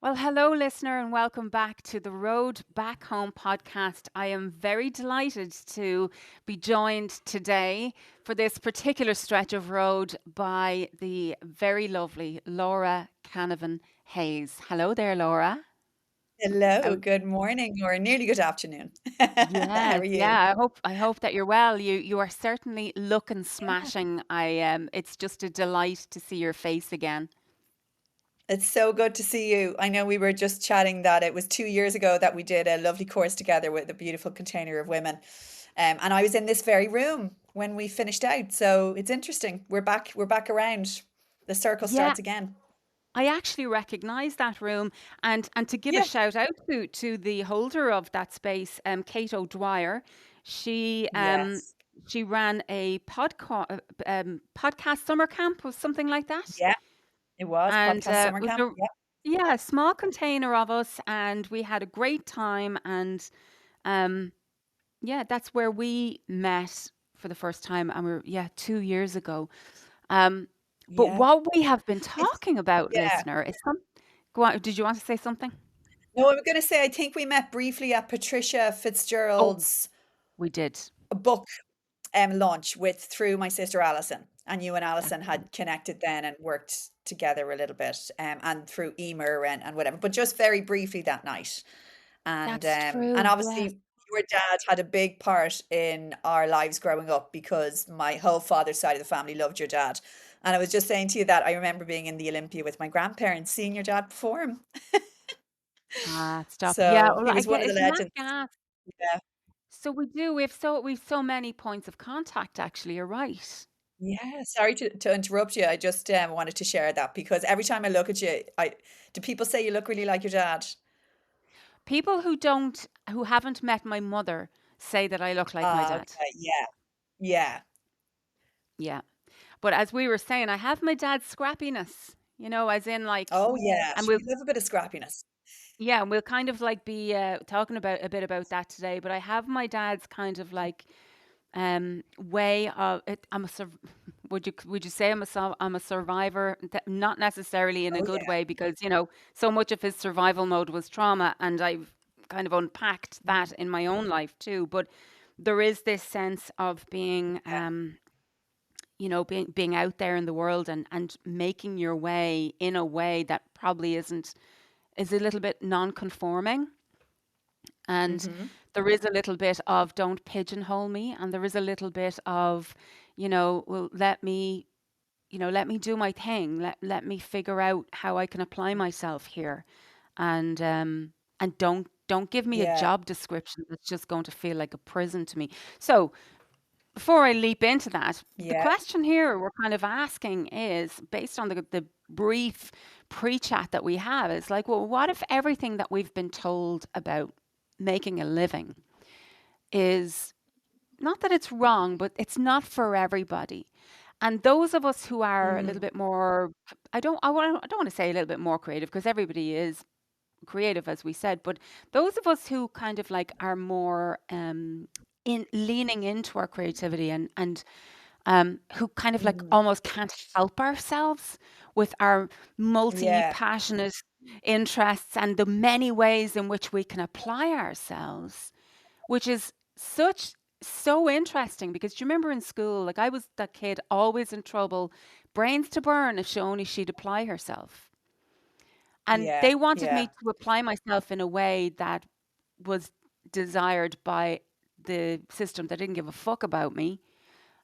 Well, hello, listener, and welcome back to the Road Back Home podcast. I am very delighted to be joined today for this particular stretch of road by the very lovely Laura Canavan Hayes. Hello there, Laura. Hello, How- good morning or nearly good afternoon. How Yes, are you? yeah. I hope that you're well. You are certainly looking smashing. It's just a delight to see your face again. It's so good to see you. I know we were just chatting that it was 2 years ago that we did a lovely course together with a beautiful container of women. And I was in this very room when we finished out. So it's interesting. We're back around. The circle Yeah, starts again. I actually recognise that room, and to give a Yeah. shout out to the holder of that space, Kate O'Dwyer. She um Yes. she ran a podcast summer camp or something like that, Yeah, it was and podcast it summer was camp. a yeah, a small container of us, and we had a great time. And um yeah, that's where we met for the first time, and we're yeah 2 years ago. Um, but Yeah. what we have been It's talking about, yeah. listener, is some. Go on. Did you want to say something? No, I'm gonna say I think we met briefly at Patricia Oh, Fitzgerald's we did. book launch with through my sister Alison, and you and That's Alison true. had connected then and worked together a little bit, and through Emer and whatever, but just very briefly that night. That's And true. Yes. obviously your dad had a big part in our lives growing up because my whole father's side of the family loved your dad. And I was just saying to you that I remember being in the Olympia with my grandparents, seeing your dad perform. Ah, stop. Yeah. So Well, he I was one get. of the Isn't that legends. gas? Yeah. So we do. We've so many points of contact. Actually, you're right. Yeah, sorry to interrupt you. I just wanted to share that because every time I look at you, I do people say you look really like your dad? People who haven't met my mother say that I look like my Ah, dad. okay, yeah, yeah. Yeah. But as we were saying, I have my dad's scrappiness. As in like, Oh, yeah. and We love a bit of scrappiness. yeah, and we'll kind of like be talking about a bit about that today. But I have my dad's kind of like way of it. Would you say I'm a survivor? Not necessarily in a Oh, good yeah. way, because so much of his survival mode was trauma, and I've kind of unpacked that in my own life too. But there is this sense of being Yeah. being out there in the world, and making your way in a way that probably isn't is a little bit non-conforming. And Hmm. there is a little bit of don't pigeonhole me, and there is a little bit of, well, let me do my thing. Let me figure out how I can apply myself here. And don't give me a Yeah. job description that's just going to feel like a prison to me. So before I leap into that, the Yeah. question here we're kind of asking is based on the brief pre-chat that we have, is like, well, what if everything that we've been told about making a living is not that it's wrong, but it's not for everybody. And those of us who are a little Mm. bit more, I don't want to say a little bit more creative, because everybody is creative, as we said, but those of us who kind of like are more in leaning into our creativity, and who kind of like Mm. almost can't help ourselves with our multi Yeah. passionate interests and the many ways in which we can apply ourselves, which is so interesting. Because do you remember in school, like I was that kid always in trouble, brains to burn if she'd apply herself. And Yeah. they wanted me Yeah. to apply myself in a way that was desired by the system that didn't give a fuck about me,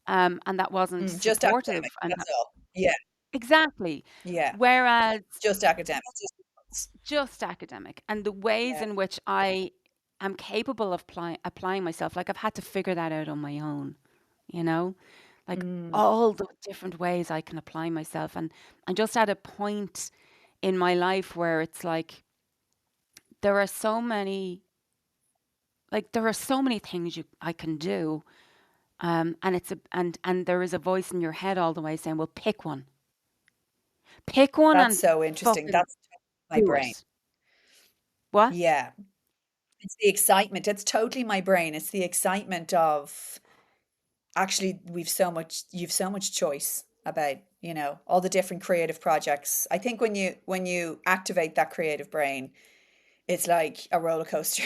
and that wasn't Mm. Just supportive. academic. And That's all. Yeah. exactly. Yeah. Whereas Just academic. just academic, and the ways Yeah. in which I am capable of applying myself, like I've had to figure that out on my own, you know, like Mm. all the different ways I can apply myself. And I'm just at a point in my life where it's like there are so many, there are so many things I can do. And and there is a voice in your head all the way saying, well, pick one That's and so interesting. fucking That's my do brain. it. What? Yeah. It's the excitement. It's totally my brain. It's the excitement of actually you've so much choice. about, all the different creative projects. I think when you activate that creative brain, it's like a roller coaster,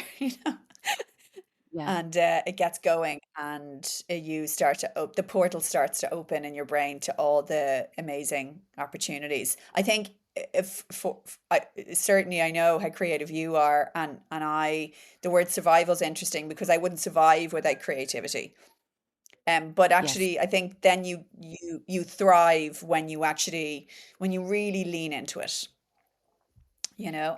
Yeah. and it gets going, and you start to the portal starts to open in your brain to all the amazing opportunities. I think if for I, certainly I know how creative you are, and I the word survival is interesting because I wouldn't survive without creativity. But Yes. actually, I think then you thrive when you really lean into it,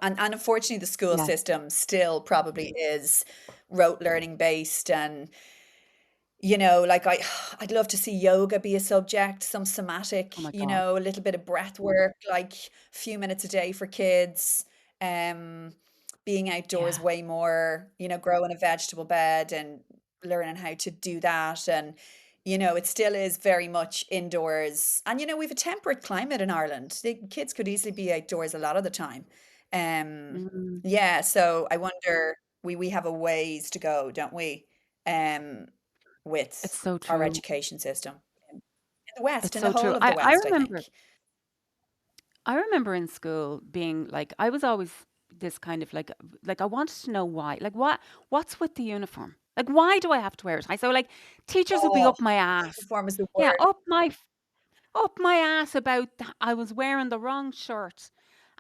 and unfortunately the school Yeah. system still probably is rote learning based, and like I'd love to see yoga be a subject, some Oh my somatic, God. a little bit of breath work, like a few minutes a day for kids, um, being outdoors Yeah. way more, growing a vegetable bed and learning how to do that. And, it still is very much indoors. And, we've a temperate climate in Ireland. The kids could easily be outdoors a lot of the time. Um, Mm, yeah, so I wonder, we have a ways to go, don't we? Um, it's with so our true. education system in the West, It's in the so true. whole of the West, I think. I remember in school being like, I was always this kind of like I wanted to know why. Like what's with the uniform? Like why do I have to wear it? I so like teachers would be Oh, up my ass. uniform is the Yeah, word. up my ass about I was wearing the wrong shirt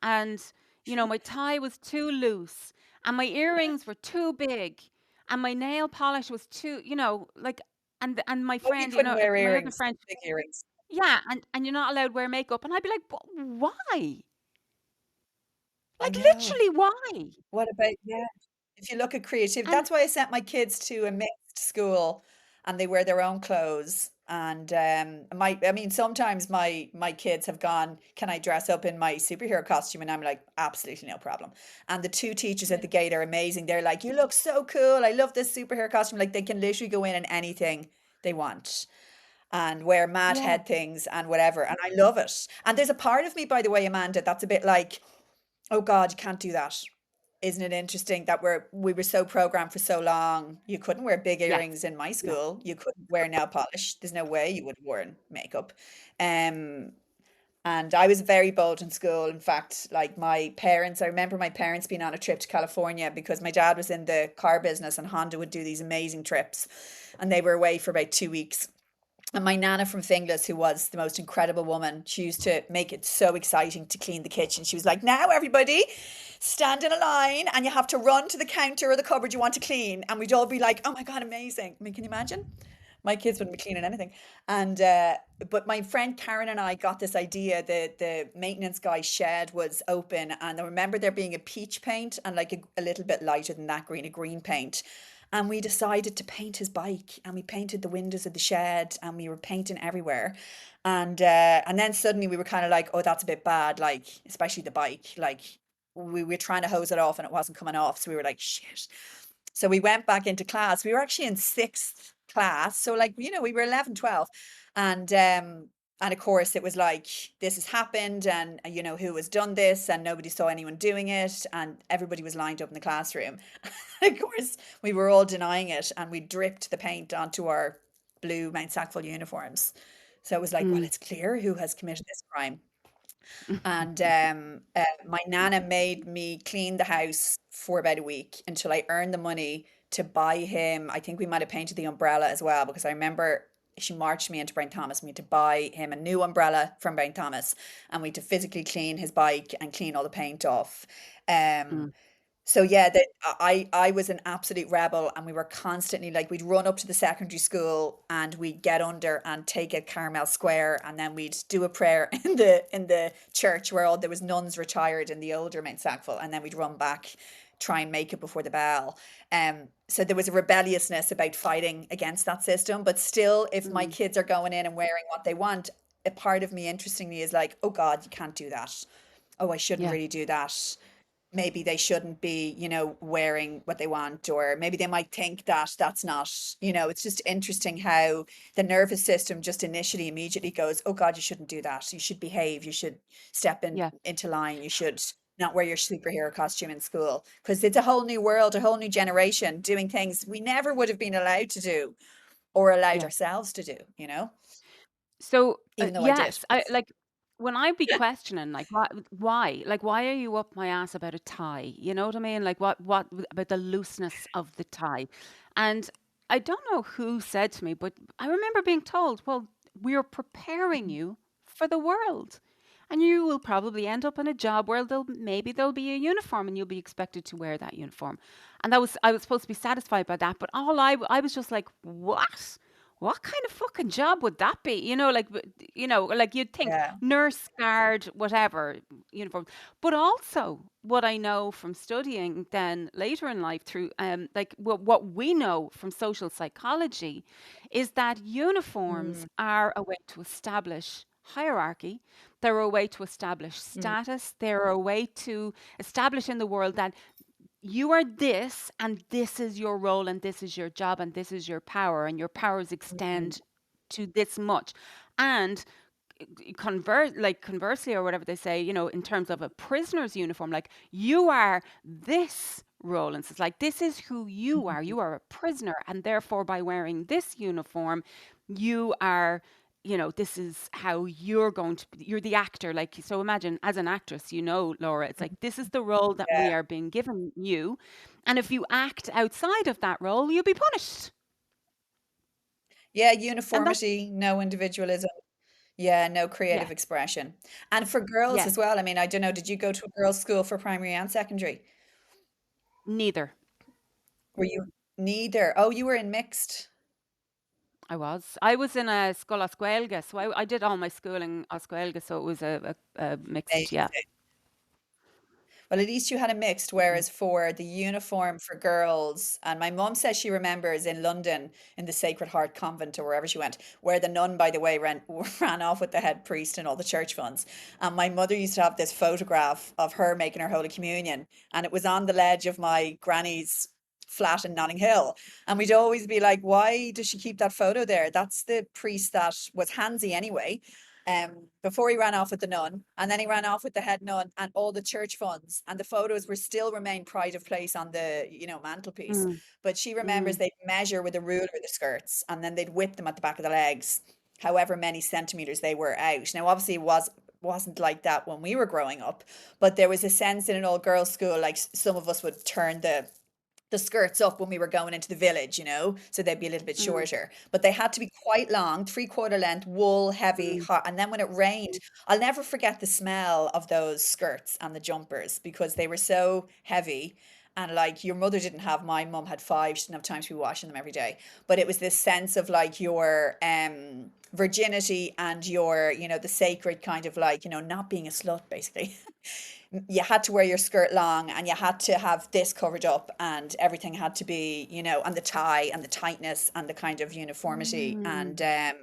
and my tie was too loose and my earrings were too big and my nail polish was too, like and my Oh, you friend, couldn't wear like my other earrings, friend, big earrings. yeah, and you're not allowed to wear makeup and I'd be like, "But why? I Like know. literally why?" What about, yeah. If you look at creativity, And that's why I sent my kids to a mixed school, and they wear their own clothes. And I mean, sometimes my kids have gone, "Can I dress up in my superhero costume?" And I'm like, "Absolutely no problem." And the two teachers at the gate are amazing. They're like, "You look so cool. I love this superhero costume." Like they can literally go in anything they want and wear mad yeah, head things and whatever. And I love it. And there's a part of me, by the way, Amanda, that's a bit like, oh God, you can't do that. Isn't it interesting that we were so programmed for so long? You couldn't wear big yes, earrings in my yeah, school. You couldn't wear nail polish. There's no way you would have worn makeup. Um, and I was very bold in school. In fact, like I remember my parents being on a trip to California because my dad was in the car business and Honda would do these amazing trips. And they were away for about 2 weeks. And my nana from Finglas, who was the most incredible woman, she used to make it so exciting to clean the kitchen. She was like, "Now, everybody, stand in a line and you have to run to the counter or the cupboard you want to clean." And we'd all be like, "Oh my God, amazing." I mean, can you imagine? My kids wouldn't be cleaning anything. And but my friend Karen and I got this idea that the maintenance guy's shed was open, and I remember there being a peach paint and like a little bit lighter than that green, a green paint. And we decided to paint his bike, and we painted the windows of the shed, and we were painting everywhere. And then suddenly we were kind of like, "Oh, that's a bit bad," like especially the bike. Like we were trying to hose it off and it wasn't coming off. So we were like, "Shit." So we went back into class. We were actually in sixth class. So like, we were 11, 12. And of course it was like, this has happened, and who has done this, and nobody saw anyone doing it, and everybody was lined up in the classroom. Of course, we were all denying it, and we dripped the paint onto our blue Mount Sackville uniforms. So it was like, well, mm, it's clear who has committed this crime. And my nana made me clean the house for about a week until I earned the money to buy him. I think we might have painted the umbrella as well, because I remember she marched me into Brown Thomas, me to buy him a new umbrella from Brown Thomas, and we to physically clean his bike and clean all the paint off. Um, mm, so yeah, that I was an absolute rebel, and we were constantly like, we'd run up to the secondary school and we'd get under and take a Carmel Square, and then we'd do a prayer in the church where all there was nuns retired in the older Mount Sackville, and then we'd run back, try and make it before the bell. So there was a rebelliousness about fighting against that system, but still, if my mm, kids are going in and wearing what they want, a part of me, interestingly, is like, oh God, you can't do that. Oh, I shouldn't yeah, really do that. Maybe they shouldn't be, wearing what they want, or maybe they might think that that's not, it's just interesting how the nervous system just initially immediately goes, oh God, you shouldn't do that. You should behave. You should step yeah, into line. You should not wear your superhero costume in school, because it's a whole new world, a whole new generation doing things we never would have been allowed to do or allowed yeah. ourselves to do. So, even though I did. yes, I like when I be questioning, like, why? Like, why are you up my ass about a tie? You know what I mean? Like, about the looseness of the tie? And I don't know who said to me, but I remember being told, well, we're preparing you for the world. And you will probably end up in a job where there'll be a uniform and you'll be expected to wear that uniform. And I was supposed to be satisfied by that, but I was just like, what? What kind of fucking job would that be? Like you'd think Yeah. nurse, guard, whatever uniform. But also, what I know from studying then later in life through like what we know from social psychology is that uniforms Mm, are a way to establish hierarchy. They're a way to establish mm, status. They're a way to establish in the world that you are this and this is your role and this is your job and this is your power and your powers mm, extend to this much. And conversely or whatever they say, in terms of a prisoner's uniform, like you are this role, and so it's like this is who you are. mhm. You are a prisoner, and therefore by wearing this uniform you are, this is how you're going to be. You're the actor. Like, so imagine as an actress, Laura, it's like this is the role that we Yeah. are being given you, and if you act outside of that role you'll be punished. Yeah, And that's, uniformity, no individualism. Yeah, no yeah, creative expression. And for girls yeah, as well. I mean, I don't know, did you go to a girls' school for primary and secondary? neither. Were you neither? Oh, you were in mixed. I was in a school Oscuelga, so I did all my schooling Oscuelga, so it was a mixed, yeah. Amazing. Well, at least you had a mixed, Mm. whereas for the uniform for girls, and my mum says she remembers in London in the Sacred Heart Convent or wherever she went, where the nun, by the way, ran off with the head priest and all the church funds. And my mother used to have this photograph of her making her Holy Communion, and it was on the ledge of my granny's flat in Notting Hill. And we'd always be like, why does she keep that photo there? That's the priest that was handsy anyway, before he ran off with the nun, and then he ran off with the head nun and all the church funds, and the photos were still remain pride of place on the mantelpiece. Mm, But she remembers mm, they'd measure with a ruler the skirts, and then they'd whip them at the back of the legs, however many centimeters they were out. Now, obviously, wasn't like that when we were growing up, but there was a sense in an all girls school, like some of us would turn the skirts up when we were going into the village, so they'd be a little bit mm, shorter. But they had to be quite long, 3/4 length, wool, heavy, mm, hot. And then when it rained, I'll never forget the smell of those skirts and the jumpers because they were so heavy. And like your mother didn't have, my mum had five, she didn't have time to be washing them every day. But it was this sense of like your virginity and your, the sacred kind of like, not being a slut basically. You had to wear your skirt long and you had to have this covered up and everything had to be, and the tie and the tightness and the kind of uniformity. And mm.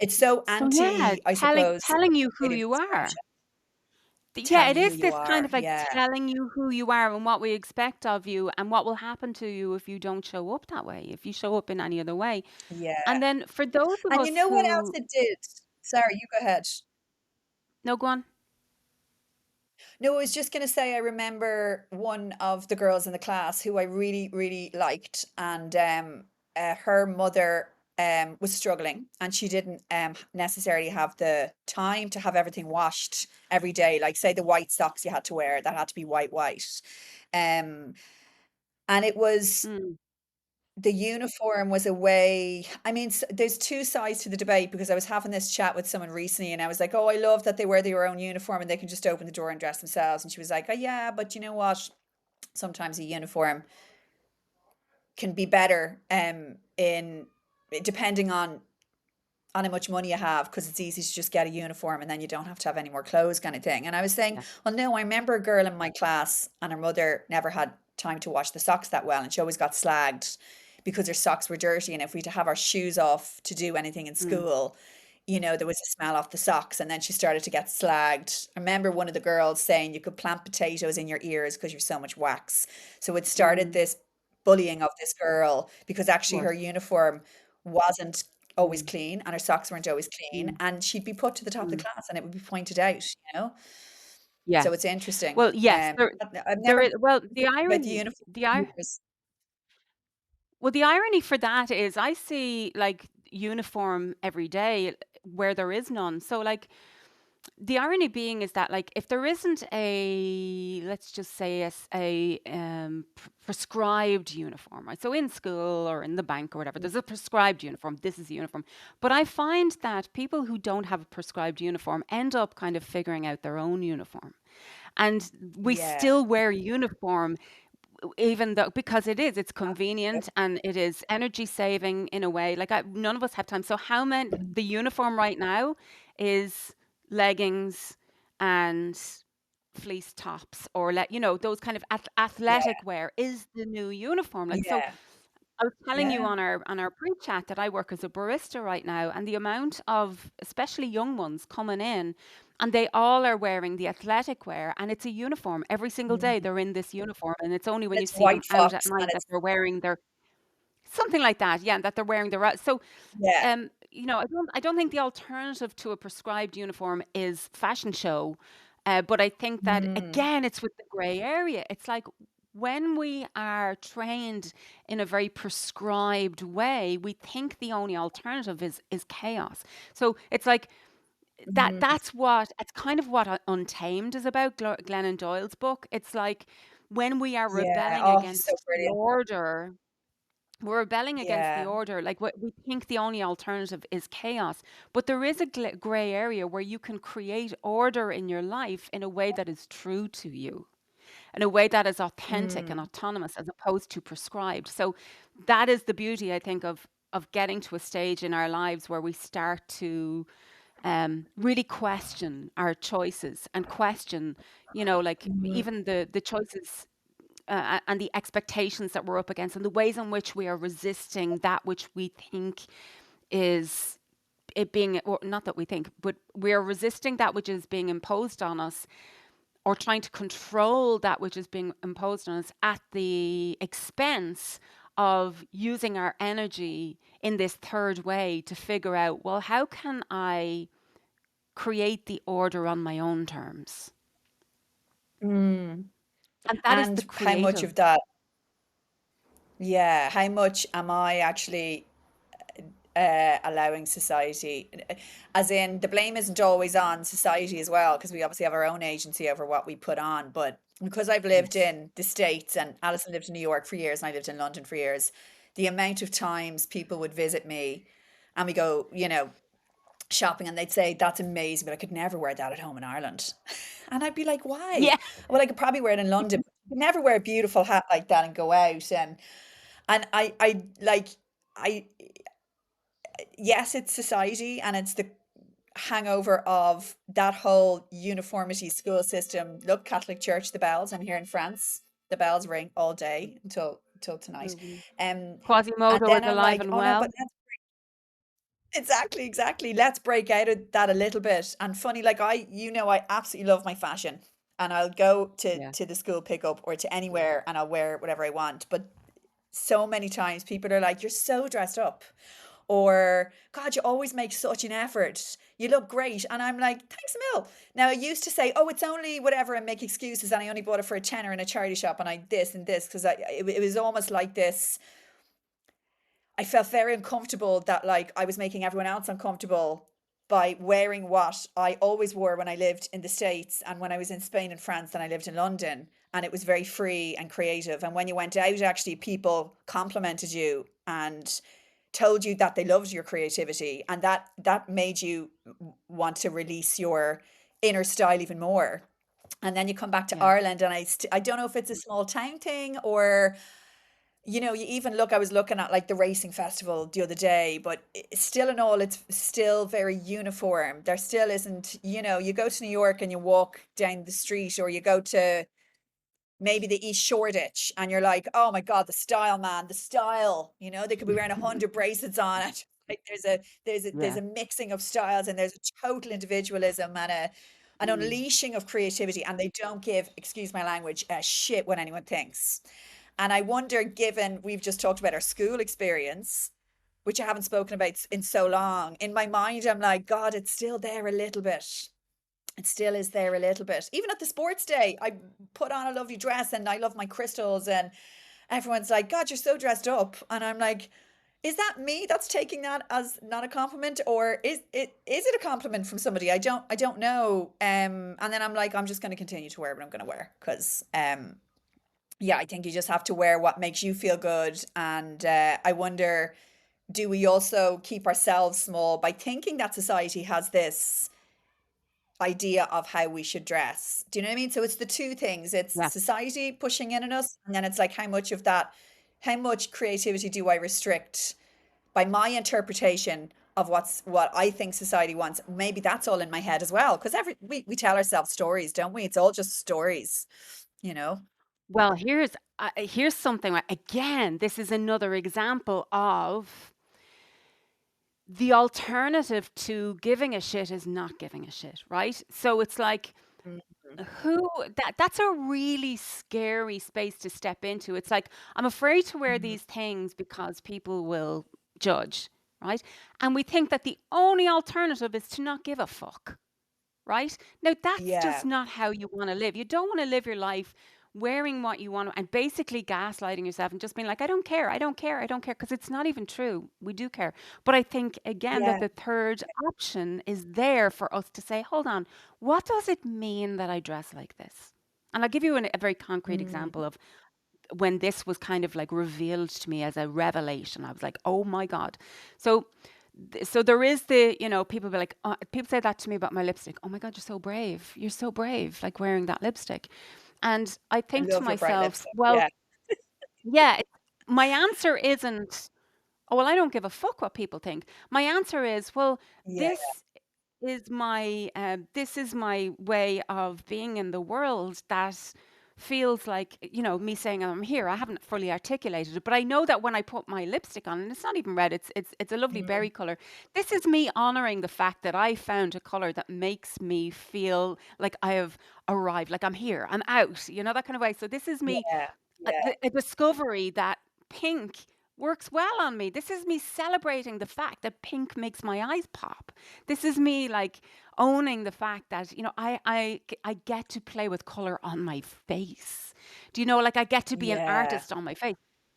it's so So yeah, anti, I telling suppose, telling you who creative you are. expression. Yeah, it Telling you who is you this kind are. of like Yeah. telling you who you are and what we expect of you and what will happen to you if you don't show up that way, if you show up in any other way. Yeah. And then for those of And you us know what else who, it did? Sorry, you go ahead. no, go on. No, I was just going to say, I remember one of the girls in the class who I really, really liked, and her mother was struggling, and she didn't necessarily have the time to have everything washed every day. Like, say, the white socks you had to wear, that had to be white, white. Um, and it was Mm, the uniform was a way. I mean, there's two sides to the debate because I was having this chat with someone recently and I was like, oh, I love that they wear their own uniform and they can just open the door and dress themselves. And she was like, oh, yeah, but you know what? Sometimes a uniform can be better in depending on how much money you have because it's easy to just get a uniform and then you don't have to have any more clothes kind of thing. And I was saying, yeah. well, no, I remember a girl in my class and her mother never had time to wash the socks that well and she always got slagged because her socks were dirty. And if we'd have our shoes off to do anything in Mm, school, there was a smell off the socks and then she started to get slagged. I remember one of the girls saying you could plant potatoes in your ears because you've so much wax. So it started mm, this bullying of this girl because of actually her course. uniform wasn't always Mm, clean and her socks weren't always clean mm, and she'd be put to the top of the mm. class and it would be pointed out. Yeah. So it's interesting. Well, yes, I've there never is, well, thought about the uniform years. the irony for that is I see like uniform every day. where there is none. So like the irony being is that like if there isn't a, let's just say prescribed uniform, right? So in school or in the bank or whatever, there's a prescribed uniform. This is the uniform. But I find that people who don't have a prescribed uniform end up kind of figuring out their own uniform. And we Yeah. still wear uniform even though, because it's Yep. convenient and it is energy saving in a way. Like none of us have time. So how many, the uniform right now is leggings and fleece tops, or let you know, those kind of Yeah. athletic wear is the new uniform. Like, so Yeah. I was telling you Yeah. on our pre-chat that I work as a barista right now, and the amount of especially young ones coming in, and they all are wearing the athletic wear, and it's a uniform every single day. Mm. They're in this uniform, and it's only And when you it's see them white out at fox and night that it's they're wearing their something like that. Yeah, that they're wearing their so yeah. I don't think the alternative to a prescribed uniform is fashion show. But I think that Mm. again, it's with the gray area. It's like when we are trained in a very prescribed way, we think the only alternative is chaos. So it's like Mm. that's kind of what Untamed is about, Glennon Doyle's book. It's like when we are Yeah. rebelling Oh, so against the brilliant. order, we're rebelling against the Yeah. order. Like what we think the only alternative is chaos. But there is a gray area where you can create order in your life in a way that is true to you, in a way that is authentic and Mm. autonomous as opposed to prescribed. So that is the beauty, I think, of getting to a stage in our lives where we start to really question our choices and question, like Mm. even the choices and the expectations that we're up against and the ways in which we are resisting that which we think is it being, or not that we think, but we are resisting that which is being imposed on us, or trying to control that which is being imposed on us at the expense of using our energy in this third way to figure out, well, how can I create the order on my own terms? Mm. And that is the And how much creative. of that, yeah, how much am I actually allowing society, as in the blame isn't always on society as well, because we obviously have our own agency over what we put on. But because I've lived Yes. in the States and Alison lived in New York for years and I lived in London for years, the amount of times people would visit me and we go, shopping and they'd say, that's amazing, but I could never wear that at home in Ireland. And I'd be like, why? Yeah. Well, I could probably wear it in London, but I could never wear a beautiful hat like that and go out. And I like, I, yes, it's society and it's the hangover of that whole uniformity school system. Look, Catholic Church, the bells. I'm here in France. The bells ring all day until tonight. Absolutely. Um, and Quasimodo then is I'm alive like, and oh no, but well. exactly. Let's break out of that a little bit. And funny, like I absolutely love my fashion. And I'll go Yeah. to the school pickup or to anywhere and I'll wear whatever I want. But so many times people are like, you're so dressed up. Or, God, you always make such an effort. You look great. And I'm like, thanks a mil. Now, I used to say, oh, it's only whatever and make excuses. And I only bought it for a tenner in a charity shop. And I this and this because it was almost like this. I felt very uncomfortable that like I was making everyone else uncomfortable by wearing what I always wore when I lived in the States and when I was in Spain and France and I lived in London. And it was very free and creative. And when you went out, actually, people complimented you and told you that they loved your creativity, and that made you want to release your inner style even more. And then you come back to Yeah. Ireland, and I don't know if it's a small town thing or you even look, I was looking at like the racing festival the other day, but still in all, it's still very uniform. There still isn't, you go to New York and you walk down the street, or you go to maybe the East Shoreditch and you're like, oh my God, the style, man, the style, they could be wearing 100 bracelets on it. Like there's Yeah. a mixing of styles and there's a total individualism and an Mm. unleashing of creativity, and they don't give, excuse my language, a shit what anyone thinks. And I wonder, given we've just talked about our school experience, which I haven't spoken about in so long, in my mind, I'm like, God, it's still there a little bit. It still is there a little bit. Even at the sports day, I put on a lovely dress and I love my crystals, and everyone's like, God, you're so dressed up. And I'm like, is that me that's taking that as not a compliment, or is it a compliment from somebody? I don't know. And then I'm like, I'm just going to continue to wear what I'm going to wear because yeah, I think you just have to wear what makes you feel good. And I wonder, do we also keep ourselves small by thinking that society has this idea of how we should dress? Do you know what I mean? So it's the two things. It's Yeah. society pushing in on us, and then it's like how much of that, how much creativity do I restrict by my interpretation of what I think society wants? Maybe that's all in my head as well. Because we tell ourselves stories, don't we? It's all just stories, you know? Well, here's something. Again, this is another example of the alternative to giving a shit is not giving a shit, right? So it's like Mhm. who that's a really scary space to step into. It's like I'm afraid to wear Mhm. these things because people will judge, right? And we think that the only alternative is to not give a fuck, right? Now, that's just Yeah, not how you want to live. You don't want to live your life wearing what you want and basically gaslighting yourself and just being like, I don't care, I don't care, I don't care, because it's not even true. We do care. But I think, again, that yeah. the third option is there for us to say, hold on, what does it mean that I dress like this? And I'll give you a very concrete Mm, example of when this was kind of like revealed to me as a revelation. I was like, oh my God. So so there is the, people be like, people say that to me about my lipstick. Oh my God, you're so brave. You're so brave, like wearing that lipstick. And I I think to love your bright myself, lipstick. well, Yeah, yeah, my answer isn't, oh, well, I don't give a fuck what people think. My answer is, well, yeah, this is my way of being in the world that feels like, me saying I'm here. I haven't fully articulated it, but I know that when I put my lipstick on, and it's not even red, it's a lovely mm, berry color. This is me honoring the fact that I found a color that makes me feel like I have arrived, like I'm here, I'm out, that kind of way. So this is me yeah, yeah, a discovery that pink works well on me. This is me celebrating the fact that pink makes my eyes pop. This is me like owning the fact that, I get to play with color on my face. Do you know, like I get to be an yeah. artist on my face.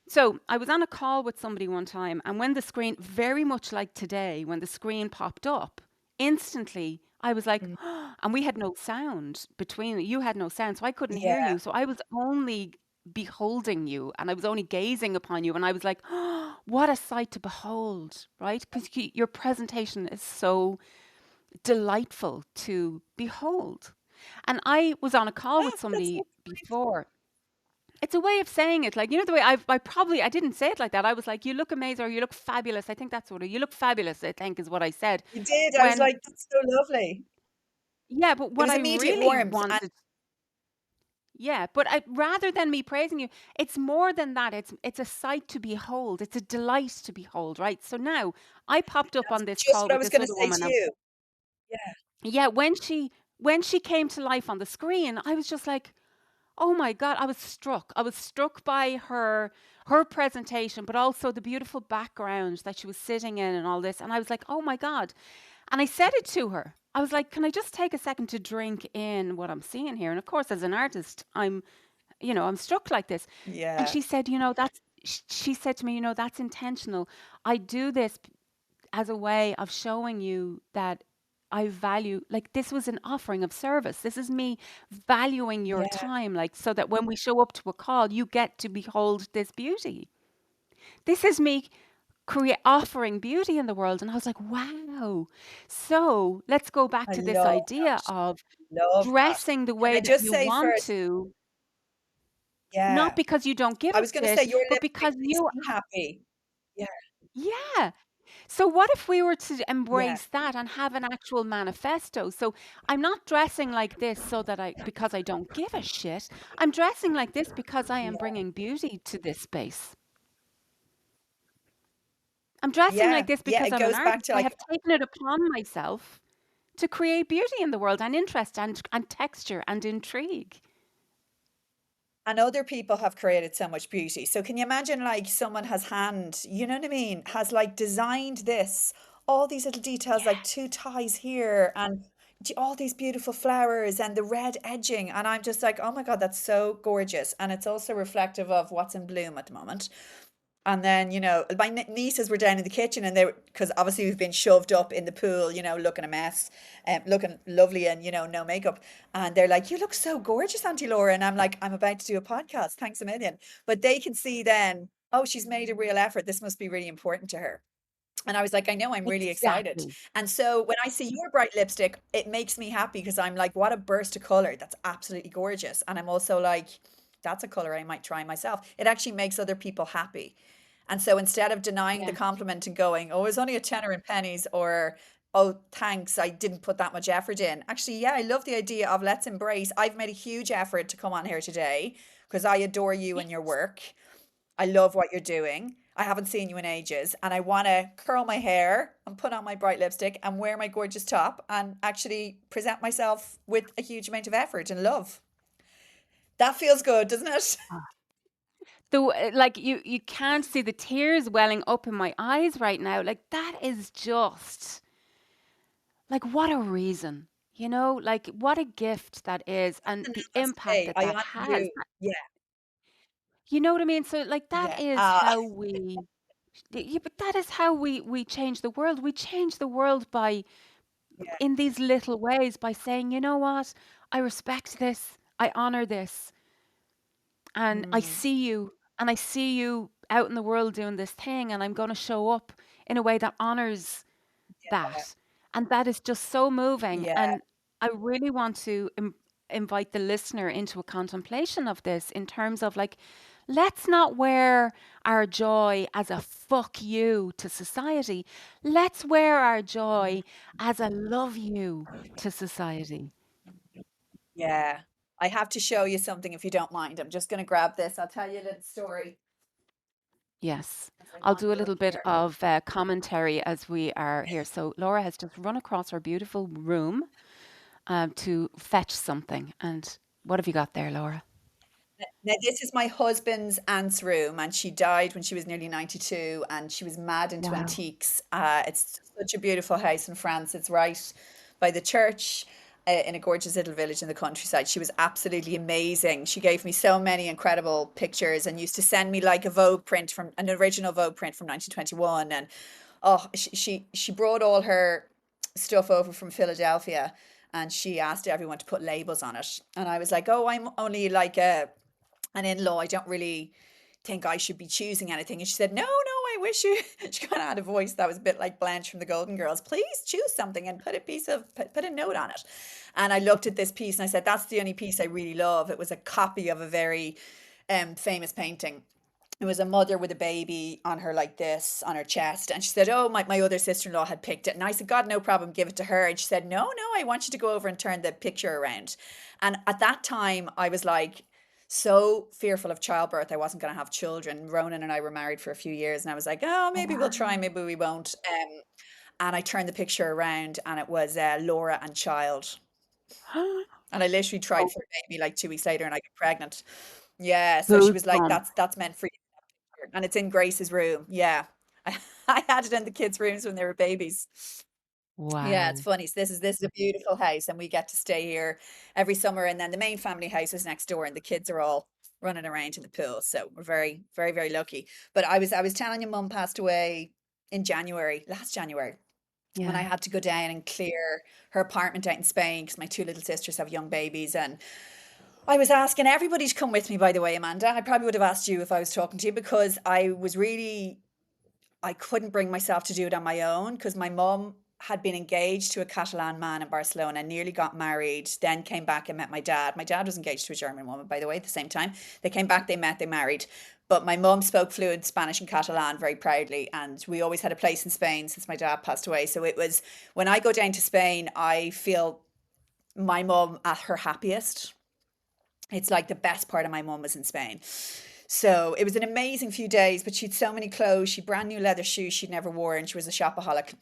So I was on a call with somebody one time, and when the screen, very much like today, when the screen popped up, instantly I was like, Mm, and we had no sound between, you had no sound, so I couldn't hear yeah, you. So I was only beholding you and I was only gazing upon you. And I was like, oh, what a sight to behold, right? Because your presentation is so delightful to behold. And I was on a call with that's somebody so kind. before. It's a way of saying it. Like, the way I didn't say it like that. I was like, you look amazing or you look fabulous. I think that's what you look fabulous, I think is what I said. You did. I was When, like, that's so lovely. yeah, but It what was I immediate really warmth, and wanted, yeah, but rather than me praising you, it's more than that. It's a sight to behold. It's a delight to behold, right? So now I popped up that's on this just call what I with was this going to other say woman. to And you. Yeah, yeah, when she came to life on the screen, I was just like, oh my God, I was struck. I was struck by her presentation, but also the beautiful background that she was sitting in and all this. And I was like, oh my God. And I said it to her. I was like, can I just take a second to drink in what I'm seeing here? And of course, as an artist, I'm struck like this. And yeah, she said, she said to me, that's intentional. I do this as a way of showing you that I value, like, this was an offering of service. This is me valuing your yeah, time, like, so that when we show up to a call, you get to behold this beauty. This is me offering beauty in the world. And I was like, wow. So let's go back I to this love idea that. of Love that. dressing the Can way I that just you say want first? to, not Yeah, because you don't give I a was going to say shit, your but lipstick because makes you, me happy. Yeah, yeah. So what if we were to yeah, embrace that and have an actual manifesto? So I'm not dressing like this because I don't give a shit. I'm dressing like this because I am yeah, bringing beauty to this space. I'm dressing like yeah, this yeah. because It I'm an goes back artist. to I like, have taken it upon myself to create beauty in the world and interest and texture and intrigue. and other people have created so much beauty. So can you imagine like someone you know what I mean, has like designed this, all these little details, like two ties here and all these beautiful flowers and the red edging. And I'm just like, oh my God, that's so gorgeous. And it's also reflective of what's in bloom at the moment. And then, my nieces were down in the kitchen and because obviously we've been shoved up in the pool, looking a mess, looking lovely and, no makeup. And they're like, "You look so gorgeous, Auntie Laura." And I'm like, "I'm about to do a podcast. Thanks a million." But they can see then, oh, she's made a real effort. This must be really important to her. And I was like, "I know, I'm really excited." Exactly. And so when I see your bright lipstick, it makes me happy because I'm like, what a burst of color. That's absolutely gorgeous. And I'm also like, that's a color I might try myself. It actually makes other people happy. And so instead of denying the Yeah. compliment and going, "Oh, it's only a tenner in pennies," or, "Oh, thanks, I didn't put that much effort in." Actually, yeah, I love the idea of let's embrace. I've made a huge effort to come on here today because I adore you and your Yes. work. I love what you're doing. I haven't seen you in ages, and I want to curl my hair and put on my bright lipstick and wear my gorgeous top and actually present myself with a huge amount of effort and love. That feels good, doesn't it? Like you can't see the tears welling up in my eyes right now. Like that is just like what a reason, like what a gift that is and And the I must impact say, that I that honor has. you. Yeah, You know what I mean? So like that yeah. is how we yeah, but that is how we change the world. We change the world by Yeah. in these little ways by saying, "You know what? I respect this. I honor this. And Mm, I see you out in the world doing this thing and I'm going to show up in a way that honors that." And that is just so moving. yeah, And I really want to invite the listener into a contemplation of this in terms of like, let's not wear our joy as a fuck you to society. Let's wear our joy as a love you to society. yeah. I have to show you something if you don't mind. I'm just going to grab this. I'll tell you a little story Yes. as I I'll do a wander little up bit here. of commentary as we are here. So, Laura has just run across our beautiful room to fetch something. And what have you got there, Laura? Now, this is my husband's aunt's room, and she died when she was nearly 92, and she was mad into Wow. antiques. It's such a beautiful house in France. It's right by the church in a gorgeous little village in the countryside. She was absolutely amazing. She gave me so many incredible pictures and used to send me like a Vogue print from an original Vogue print from 1921. And oh, she brought all her stuff over from Philadelphia and she asked everyone to put labels on it. And I was like, "Oh, I'm only like an in-law. I don't really think I should be choosing anything." And she said, "No, no, I wish you." She kind of had a voice that was a bit like Blanche from the Golden Girls. "Please choose something and put a note on it." And I looked at this piece and I said, "That's the only piece I really love." It was a copy of a very famous painting. It was a mother with a baby on her like this on her chest, and she said, "Oh, my other sister-in-law had picked it." And I said, "God, no problem, give it to her." And she said, "No, no, I want you to go over and turn the picture around." And at that time I was like so fearful of childbirth. I wasn't going to have children. Ronan and I were married for a few years and I was like, "Oh, Oh, maybe we'll try, wow. maybe we won't." And I turned the picture around and it was Laura and child. And I literally tried Oh, for a baby like 2 weeks later and I got pregnant. Yeah, so she was like, goosebumps. "That's meant for you." And it's in Grace's room. Yeah. I had it in the kids' rooms when they were babies. Yeah, it's Wow. funny. So this is a beautiful house and we get to stay here every summer. And then the main family house is next door and the kids are all running around in the pool. So we're very, very, very lucky. But I was telling you, mum passed away in January, last January, when I Yeah. had to go down and clear her apartment out in Spain because my two little sisters have young babies. And I was asking everybody to come with me, by the way, Amanda. I probably would have asked you if I was talking to you because I couldn't bring myself to do it on my own because my mum had been engaged to a Catalan man in Barcelona, nearly got married, then came back and met my dad. My dad was engaged to a German woman, by the way, at the same time. They came back, they met, they married. But my mum spoke fluent Spanish and Catalan very proudly, and we always had a place in Spain since my dad passed away. So it was when I go down to Spain, I feel my mum at her happiest. It's like the best part of my mum was in Spain. So it was an amazing few days, but she had so many clothes. She had brand new leather shoes she'd never worn. She was a shopaholic.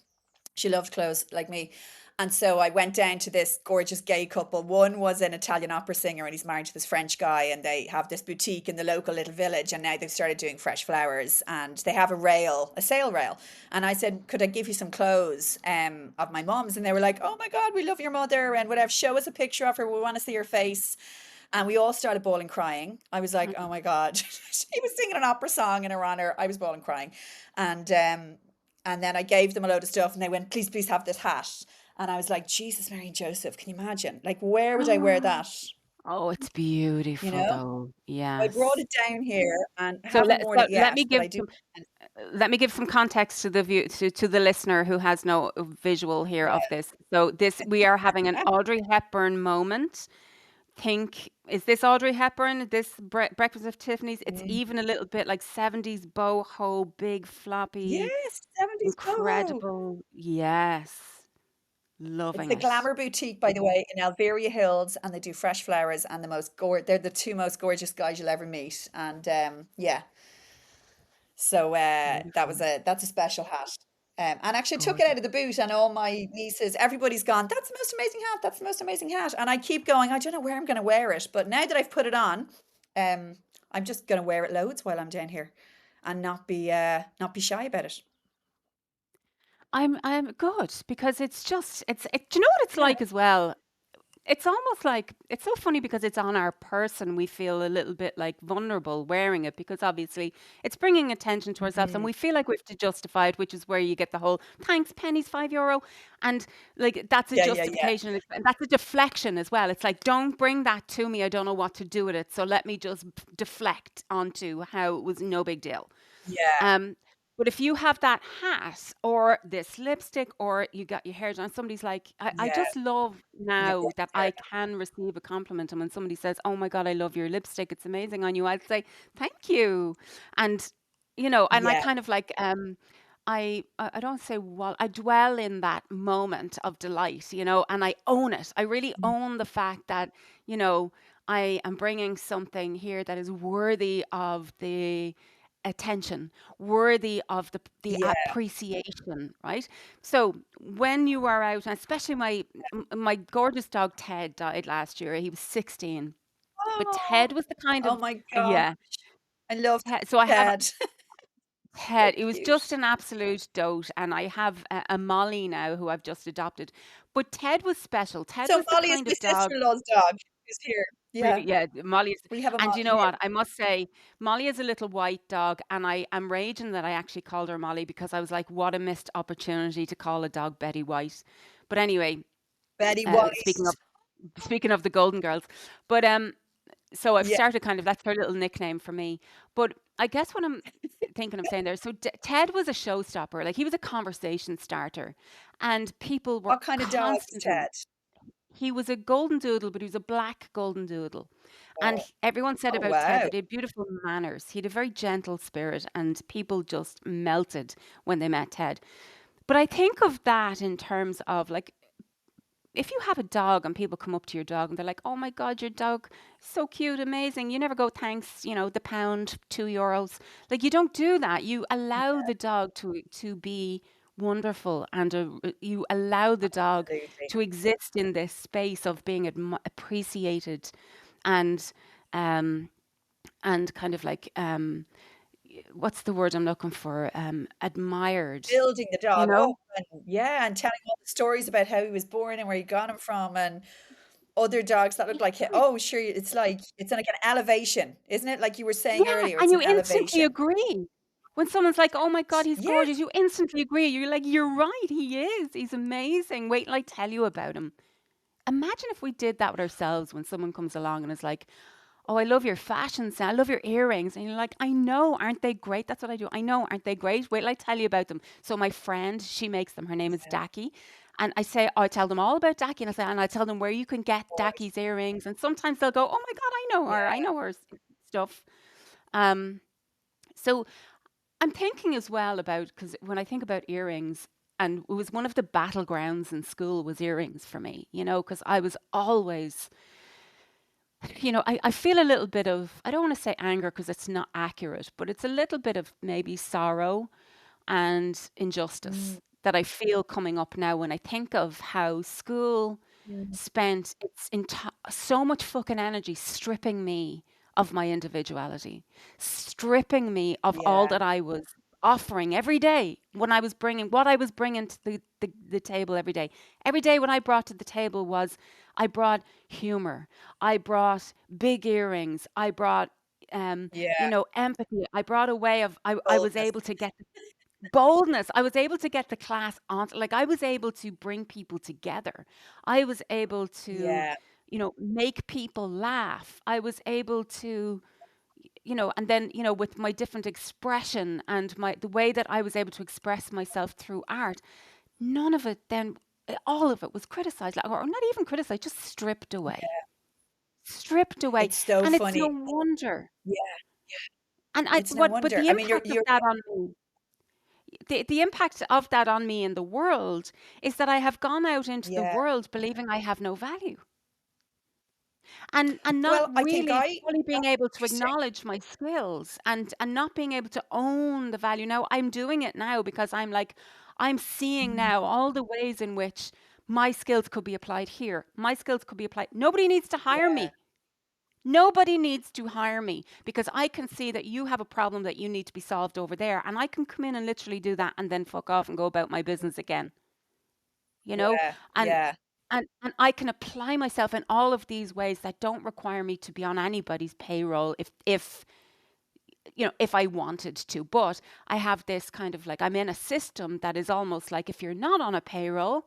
She loved clothes like me. And so I went down to this gorgeous gay couple. One was an Italian opera singer and he's married to this French guy and they have this boutique in the local little village and now they've started doing fresh flowers and they have a sale rail. And I said, "Could I give you some clothes of my mom's?" And they were like, "Oh my God, we love your mother and whatever. Show us a picture of her. We want to see her face." And we all started bawling crying. I was like, "Oh my God." He was singing an opera song in her honor. I was bawling crying. And then I gave them a load of stuff and they went, please, please have this hat. And I was like, Jesus, Mary and Joseph, can you imagine? Like, where would I wear that? Oh, it's You beautiful know? though. I brought Yes. it down here and So haven't worn it let yet, me but give I do. some let me give some context to the view to the listener who has no visual here Yeah. of this. So this we are having an Audrey Hepburn moment. Think, is this Audrey Hepburn? This Breakfast of Tiffany's? It's Mm. even a little bit like 70s boho, big floppy, Yes, 70s boho. incredible. Yes, It's loving the it. Glamour Boutique, by the way, in Alveria Hills, and they do fresh flowers and the most they're the two most gorgeous guys you'll ever meet. And yeah, so Beautiful, that's a special hat. And actually, I took it gorgeous. out of the boot, and all my nieces, everybody's gone, that's the most amazing hat. That's the most amazing hat. And I keep going, I don't know where I'm going to wear it, but now that I've put it on, um, I'm just going to wear it loads while I'm down here, and not be shy about it. I'm good because it's just do you know what it's Yeah. like as well? It's almost like it's so funny because it's on our person. We feel a little bit like vulnerable wearing it because obviously it's bringing attention to ourselves and Mhm. we feel like we have to justify it, which is where you get the whole thanks, pennies, €5. And like that's a Yeah, yeah, yeah, justification and that's a deflection as well. It's like, don't bring that to me. I don't know what to do with it. So let me just deflect onto how it was no big deal. yeah, Um, but if you have that hat or this lipstick or you got your hair done, somebody's like, I yeah. just love My now that brother's hair I can receive a compliment. And when somebody says, oh my God, I love your lipstick, it's amazing on you, I'd say, thank you. And, and I Yeah. kind of like, I don't say, well, I dwell in that moment of delight, and I own it. I really Mm. own the fact that, you know, I am bringing something here that is worthy of the attention, worthy of the Yeah. appreciation, right? So when you are out, and especially my gorgeous dog Ted died last year. He was 16, but Oh, Ted was the kind oh of my gosh. yeah. I love So I have Ted. So Ted. It was just cute. an absolute dote, and I have a Molly now who I've just adopted. But Ted was special. Ted So was the Molly is kind my of dog. sister-in-law's dog who's here. Really, Yeah. yeah, Molly's, We have a and you Molly know here. what? I must say, Molly is a little white dog, and I am raging that I actually called her Molly because I was like, what a missed opportunity to call a dog Betty White. But anyway, Betty uh, White. speaking of speaking of the Golden Girls, but so I've Yeah. started kind of that's her little nickname for me. But I guess what I'm thinking of saying there, so Ted was a showstopper, like he was a conversation starter, and people were What kind of dog is constantly Ted? he was a golden doodle, but he was a black golden doodle. And Oh, everyone said oh about Ted wow. that he had beautiful manners. He had a very gentle spirit, and people just melted when they met Ted. But I think of that in terms of like, if you have a dog and people come up to your dog and they're like, oh my God, your dog, so cute, amazing. You never go, thanks, the pound, €2. Like, you don't do that. You allow the dog to be wonderful and you allow the dog Absolutely. to exist in this space of being appreciated and um and kind of like what's the word I'm looking for, admired, Building the you dog know up and yeah, and telling all the stories about how he was born and where he got him from and other dogs that look like him. Oh, sure. It's like an elevation, isn't it? Like you were saying Yeah, earlier, and it's you an instantly elevation. agree. When someone's like, "Oh my God, he's Yeah. gorgeous," you instantly agree. You're like, "You're right, he is. He's amazing. Wait till I tell you about him." Imagine if we did that with ourselves when someone comes along and is like, "Oh, I love your fashion sense. I love your earrings." And you're like, "I know, aren't they great?" That's what I do. I know, aren't they great? Wait till I tell you about them. So my friend, she makes them. Her name is Yeah. Daki. And I say, I tell them all about Daki, and I tell them where you can get Of course. Daki's earrings. And sometimes they'll go, "Oh my God, I know her. I Yeah. know her stuff." Um, so I'm thinking as well about because when I think about earrings, and it was one of the battlegrounds in school was earrings for me, because I was always, I feel a little bit of, I don't want to say anger because it's not accurate, but it's a little bit of maybe sorrow and Mm, injustice that I feel coming up now when I think of how school mm. spent so much fucking energy stripping me of my individuality, stripping me of all Yeah. that I was offering every day when I was bringing what I was bringing to the table every day. Every day when I brought to the table was I brought humor, I brought big earrings, I brought Yeah. empathy. I brought a way of, I was Boldness. able to get boldness. I was able to get the class on, like I was able to bring people together. I was able to, Yeah. make people laugh. I was able to, and then, with my different expression and the way that I was able to express myself through art, none of it then, all of it was criticized, like, or not even criticized, just stripped away. Stripped away. It's so And it's no funny. wonder. Yeah. And It's no but wonder. the I mean, impact of you're that on me, the impact of that on me in the world is that I have gone out into the yeah. world believing I have no value, and not Well, I think really fully being that's able to interesting. acknowledge my skills, and not being able to own the value. Now I'm doing it now because I'm like, I'm seeing now all the ways in which my skills could be applied here. My skills could be applied. Nobody needs to hire Yeah. me. Nobody needs to hire me because I can see that you have a problem that you need to be solved over there, and I can come in and literally do that and then fuck off and go about my business again. You know, Yeah. and Yeah. and I can apply myself in all of these ways that don't require me to be on anybody's payroll if I wanted to. But I have this kind of like, I'm in a system that is almost like, if you're not on a payroll,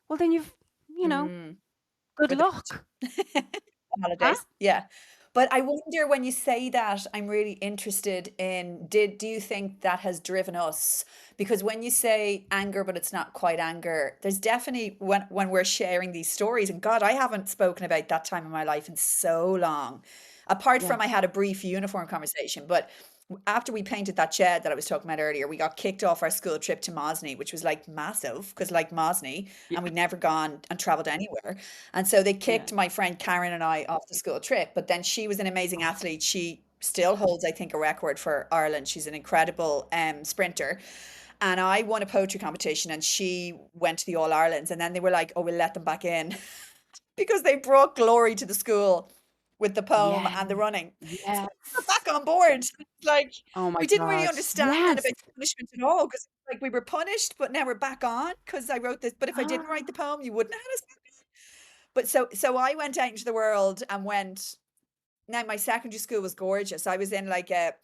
well then Mm. good For the luck. Huh? holidays. Yeah. But I wonder when you say that, I'm really interested in do you think that has driven us? Because when you say anger, but it's not quite anger, there's definitely when we're sharing these stories, and God, I haven't spoken about that time in my life in so long. Apart Yeah. from I had a brief uniform conversation, but after we painted that shed that I was talking about earlier, we got kicked off our school trip to Mosney, which was like massive because like Mosney, Yeah. and we'd never gone and traveled anywhere. And so they Yeah. kicked my friend Karen and I off the school trip. But then she was an amazing athlete. She still holds, I think, a record for Ireland. She's an incredible sprinter. And I won a poetry competition and she went to the All Irelands. And then they were like, oh, we'll let them back in because they brought glory to the school with the poem Yeah. and the running. So we're Yes. back on board. Like Oh my we didn't really God. understand then Yes. about the punishment at all because like we were punished, but now we're back on because I wrote this. But if I didn't write the Ah, poem, you wouldn't have had us. But so I went out into the world and went. Now my secondary school was gorgeous. I was in like a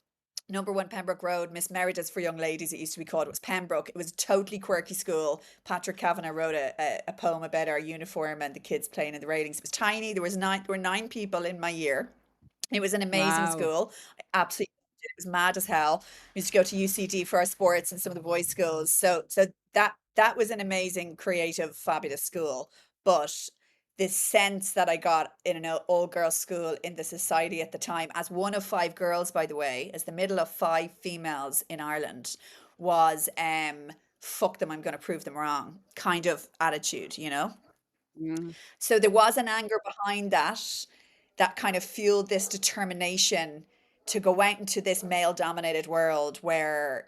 number one Pembroke Road, Miss Merida's for young ladies. It used to be called. It was Pembroke. It was a totally quirky school. Patrick Kavanagh wrote a poem about our uniform and the kids playing in the railings. It was tiny. There were 9 people in my year. It was an amazing wow. school. I absolutely loved it. It was mad as hell. We used to go to UCD for our sports and some of the boys' schools. So that was an amazing, creative, fabulous school. But the sense that I got in an all girls school in the society at the time, as one of 5 girls, by the way, as the middle of 5 females in Ireland, was fuck them, I'm gonna prove them wrong kind of attitude, you know? Mm, So there was an anger behind that that kind of fueled this determination to go out into this male dominated world where,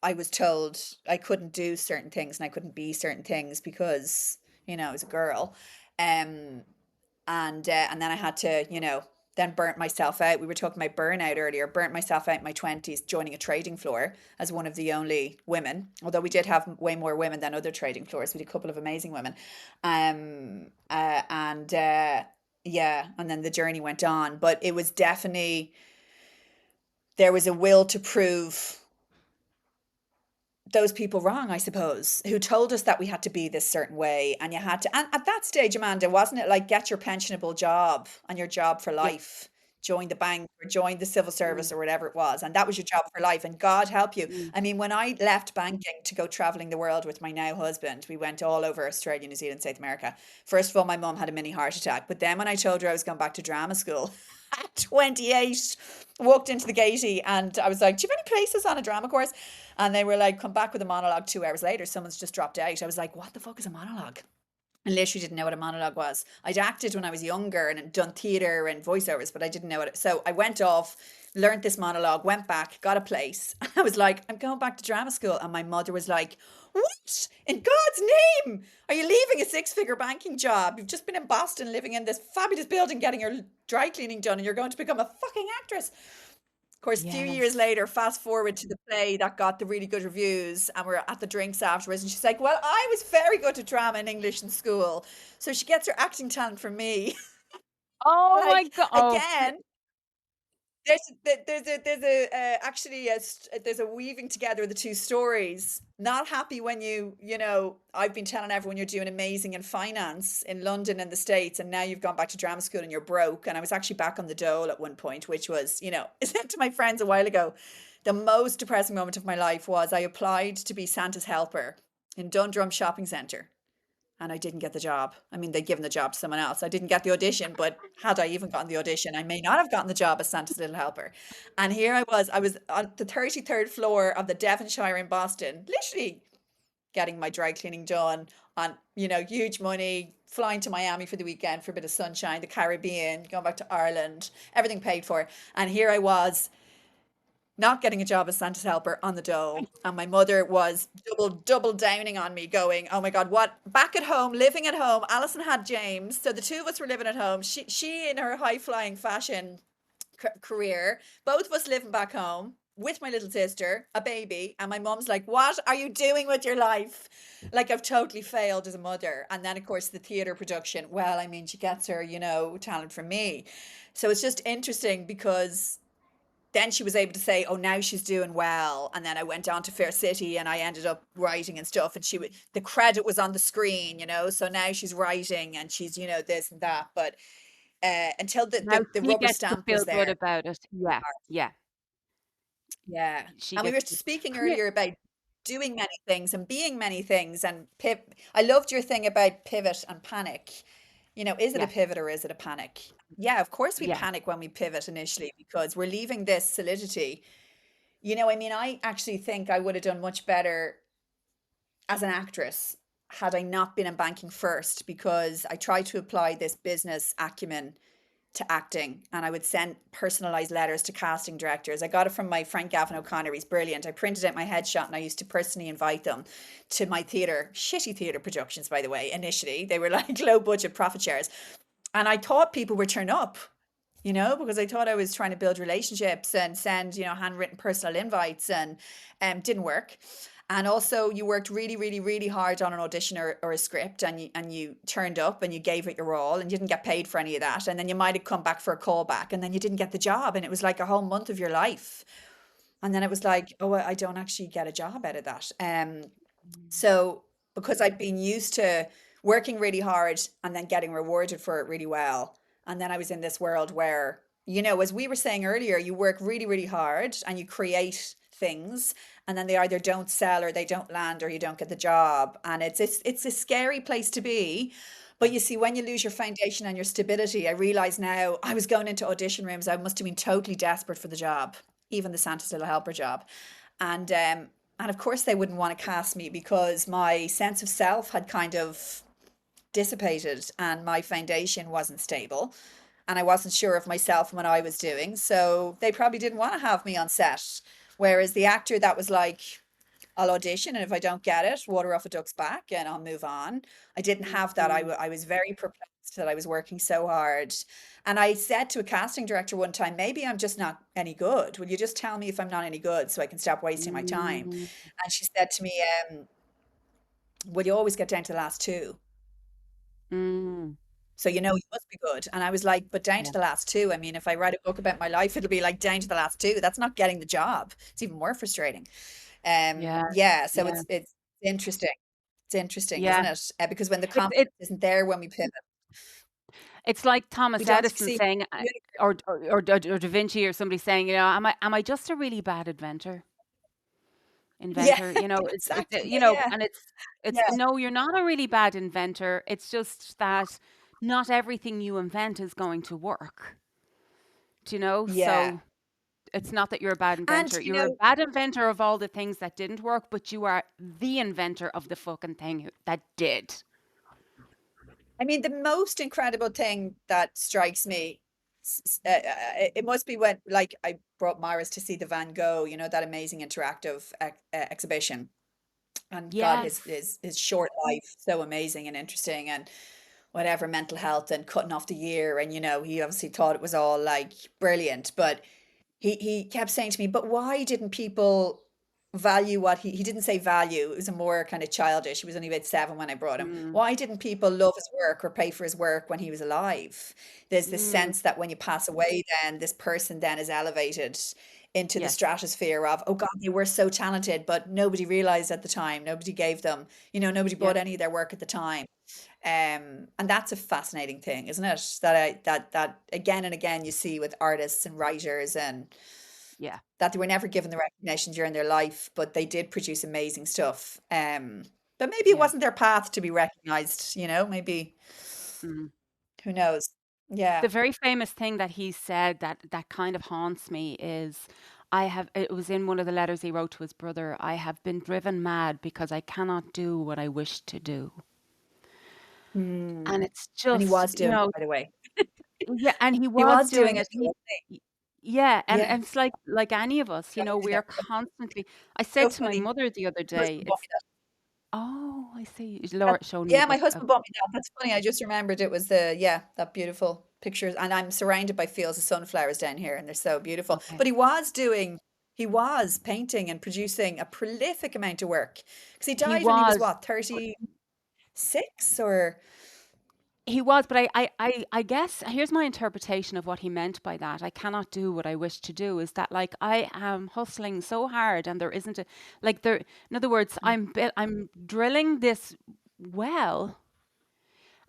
I was told I couldn't do certain things and I couldn't be certain things because, I was a girl. Um, and then I had to, then burnt myself out. We were talking about burnout earlier. Burnt myself out in my 20s joining a trading floor as one of the only women. Although we did have way more women than other trading floors. We had a couple of amazing women. And yeah, and then the journey went on. But it was definitely there was a will to prove those people wrong, I suppose, who told us that we had to be this certain way and you had to. And at that stage, Amanda, wasn't it like get your pensionable job and your job for yeah. life? Join the bank or join the civil service Mm, or whatever it was. And that was your job for life. And God help you. mm, I mean, when I left banking to go traveling the world with my now husband, we went all over Australia, New Zealand, South America. First of all, my mum had a mini heart attack. But then when I told her I was going back to drama school at 28, walked into the gatey and I was like, do you have any places on a drama course? And they were like, come back with a monologue 2 hours later. Someone's just dropped out. I was like, what the fuck is a monologue? I literally didn't know what a monologue was. I'd acted when I was younger and had done theatre and voiceovers, but I didn't know it. So I went off, learned this monologue, went back, got a place. I was like, I'm going back to drama school. And my mother was like, what? In God's name? Are you leaving a 6-figure banking job? You've just been in Boston living in this fabulous building getting your dry cleaning done and you're going to become a fucking actress. Of course, a few years yes. later, fast forward to the play that got the really good reviews, and we're at the drinks afterwards, and she's like, well, I was very good at drama and English in school. So she gets her acting talent from me. Oh my Like, God. Oh, again, There's actually there's a weaving together of the two stories. Not happy when I've been telling everyone you're doing amazing in finance in London and the States, and now you've gone back to drama school and you're broke. And I was actually back on the dole at one point, which was, I said to my friends a while ago, the most depressing moment of my life was I applied to be Santa's helper in Dundrum Shopping Centre, and I didn't get the job. I mean, they'd given the job to someone else. I didn't get the audition, but had I even gotten the audition, I may not have gotten the job as Santa's little helper. And here I was on the 33rd floor of the Devonshire in Boston, literally getting my dry cleaning done on, huge money, flying to Miami for the weekend for a bit of sunshine, the Caribbean, going back to Ireland, everything paid for. And here I was not getting a job as Santa's helper on the dole. And my mother was double downing on me, going, "Oh my God, what? Back at home, living at home." Alison had James. So the two of us were living at home. She in her high flying fashion career, both of us living back home with my little sister, a baby. And my mom's like, "What are you doing with your life?" Like, I've totally failed as a mother. And then, of course, the theatre production. Well, I mean, she gets her, talent from me. So it's just interesting because then she was able to say, "Oh, now she's doing well." And then I went on to Fair City and I ended up writing and stuff. And the credit was on the screen, So now she's writing and she's, this and that. But until the, Now the, the she rubber gets to stamp was feel good there. about it. Yeah, yeah. Yeah. She And we gets were to speaking come here. earlier about doing many things and being many things and I loved your thing about pivot and panic. Is it a Yeah, pivot or is it a panic? Yeah, of course we yeah, panic when we pivot initially because we're leaving this solidity. I mean, I actually think I would have done much better as an actress had I not been in banking first because I tried to apply this business acumen to acting and I would send personalized letters to casting directors. I got it from my friend Gavin O'Connor. He's brilliant. I printed out my headshot and I used to personally invite them to my theatre, shitty theatre productions, by the way. Initially, they were like low budget profit shares. And I thought people would turn up, because I thought I was trying to build relationships and send, handwritten personal invites and didn't work. And also you worked really, really, really hard on an audition or a script and you turned up and you gave it your all and you didn't get paid for any of that. And then you might have come back for a callback and then you didn't get the job and it was like a whole month of your life. And then it was like, oh, I don't actually get a job out of that. So because I'd been used to working really hard and then getting rewarded for it really well, and then I was in this world where, as we were saying earlier, you work really, really hard and you create things, and then they either don't sell or they don't land or you don't get the job, and it's a scary place to be. yeah. But you see, when you lose your foundation and your stability, I realize now I was going into audition rooms. I must have been totally desperate for the job, even the Santa's Little Helper job. And of course they wouldn't want to cast me because my sense of self had kind of dissipated and my foundation wasn't stable and I wasn't sure of myself and what I was doing. So they probably didn't want to have me on set. Whereas the actor that was like, I'll audition and if I don't get it, water off a duck's back and I'll move on. I didn't have that. Mm, I was very perplexed that I was working so hard. And I said to a casting director one time, maybe I'm just not any good. Will you just tell me if I'm not any good so I can stop wasting my time? mm, And she said to me, well, you always get down to the last two. mm. So you must be good. And I was like, but down to Yeah, the last two. I mean, if I write a book about my life, it'll be like down to the last two. That's not getting the job. It's even more frustrating. yeah, Yeah, so yeah, it's interesting. It's interesting, isn't yeah. it? Because when the It's confidence it isn't there when we pivot, it's like we Thomas don't Edison succeed. saying, or Da Vinci or somebody saying, am I just a really bad Yeah, inventor? exactly. Yeah, And it's yeah, no, you're not a really bad inventor. It's just that not everything you invent is going to work. yeah. So it's not that you're a bad And inventor. You're a bad inventor of all the things that didn't work, but you are the inventor of the fucking thing that did. I mean, the most incredible thing that strikes me, it must be when, like, I brought Myra's to see the Van Gogh, that amazing interactive exhibition. And God, Yes. his short life, so amazing and interesting, and whatever mental health and cutting off the year, and he obviously thought it was all like brilliant, but he kept saying to me, but why didn't people value what he didn't say value. It was a more kind of childish. He was only about 7 when I brought him. Mm, Why didn't people love his work or pay for his work when he was alive? There's this mm, sense that when you pass away, then this person then is elevated into the yes. stratosphere of, oh God, they were so talented, but nobody realized at the time. Nobody gave them, nobody Yeah. bought any of their work at the time. And that's a fascinating thing, isn't it? That again and again you see with artists and writers, and Yeah. that they were never given the recognition during their life, but they did produce amazing stuff. But maybe it Yeah. wasn't their path to be recognized, maybe, Mm. who knows? The Yeah. very famous thing that he said that kind of haunts me is it was in one of the letters he wrote to his brother, I have been driven mad because I cannot do what I wish to do. And Hmm. it's And he just, was doing it, by the way. yeah, and he He was was doing doing it, it. wasn't Y- Yeah, he? Yeah. and it's like any of us, Got we into are that. constantly. I So said to my funny. mother the other My day, husband bought it's, me that. oh, I see. Laura showed me a Yeah, my book of, husband bought me that. That's funny. I just remembered it was that beautiful pictures. And I'm surrounded by fields of sunflowers down here, and they're so beautiful. okay. But he was painting and producing a prolific amount of work. Because he He died when he was was. what, 36 or He was, but I guess here's my interpretation of what he meant by that. I cannot do what I wish to do is that like I am hustling so hard and there isn't a like there in other words, I'm drilling this well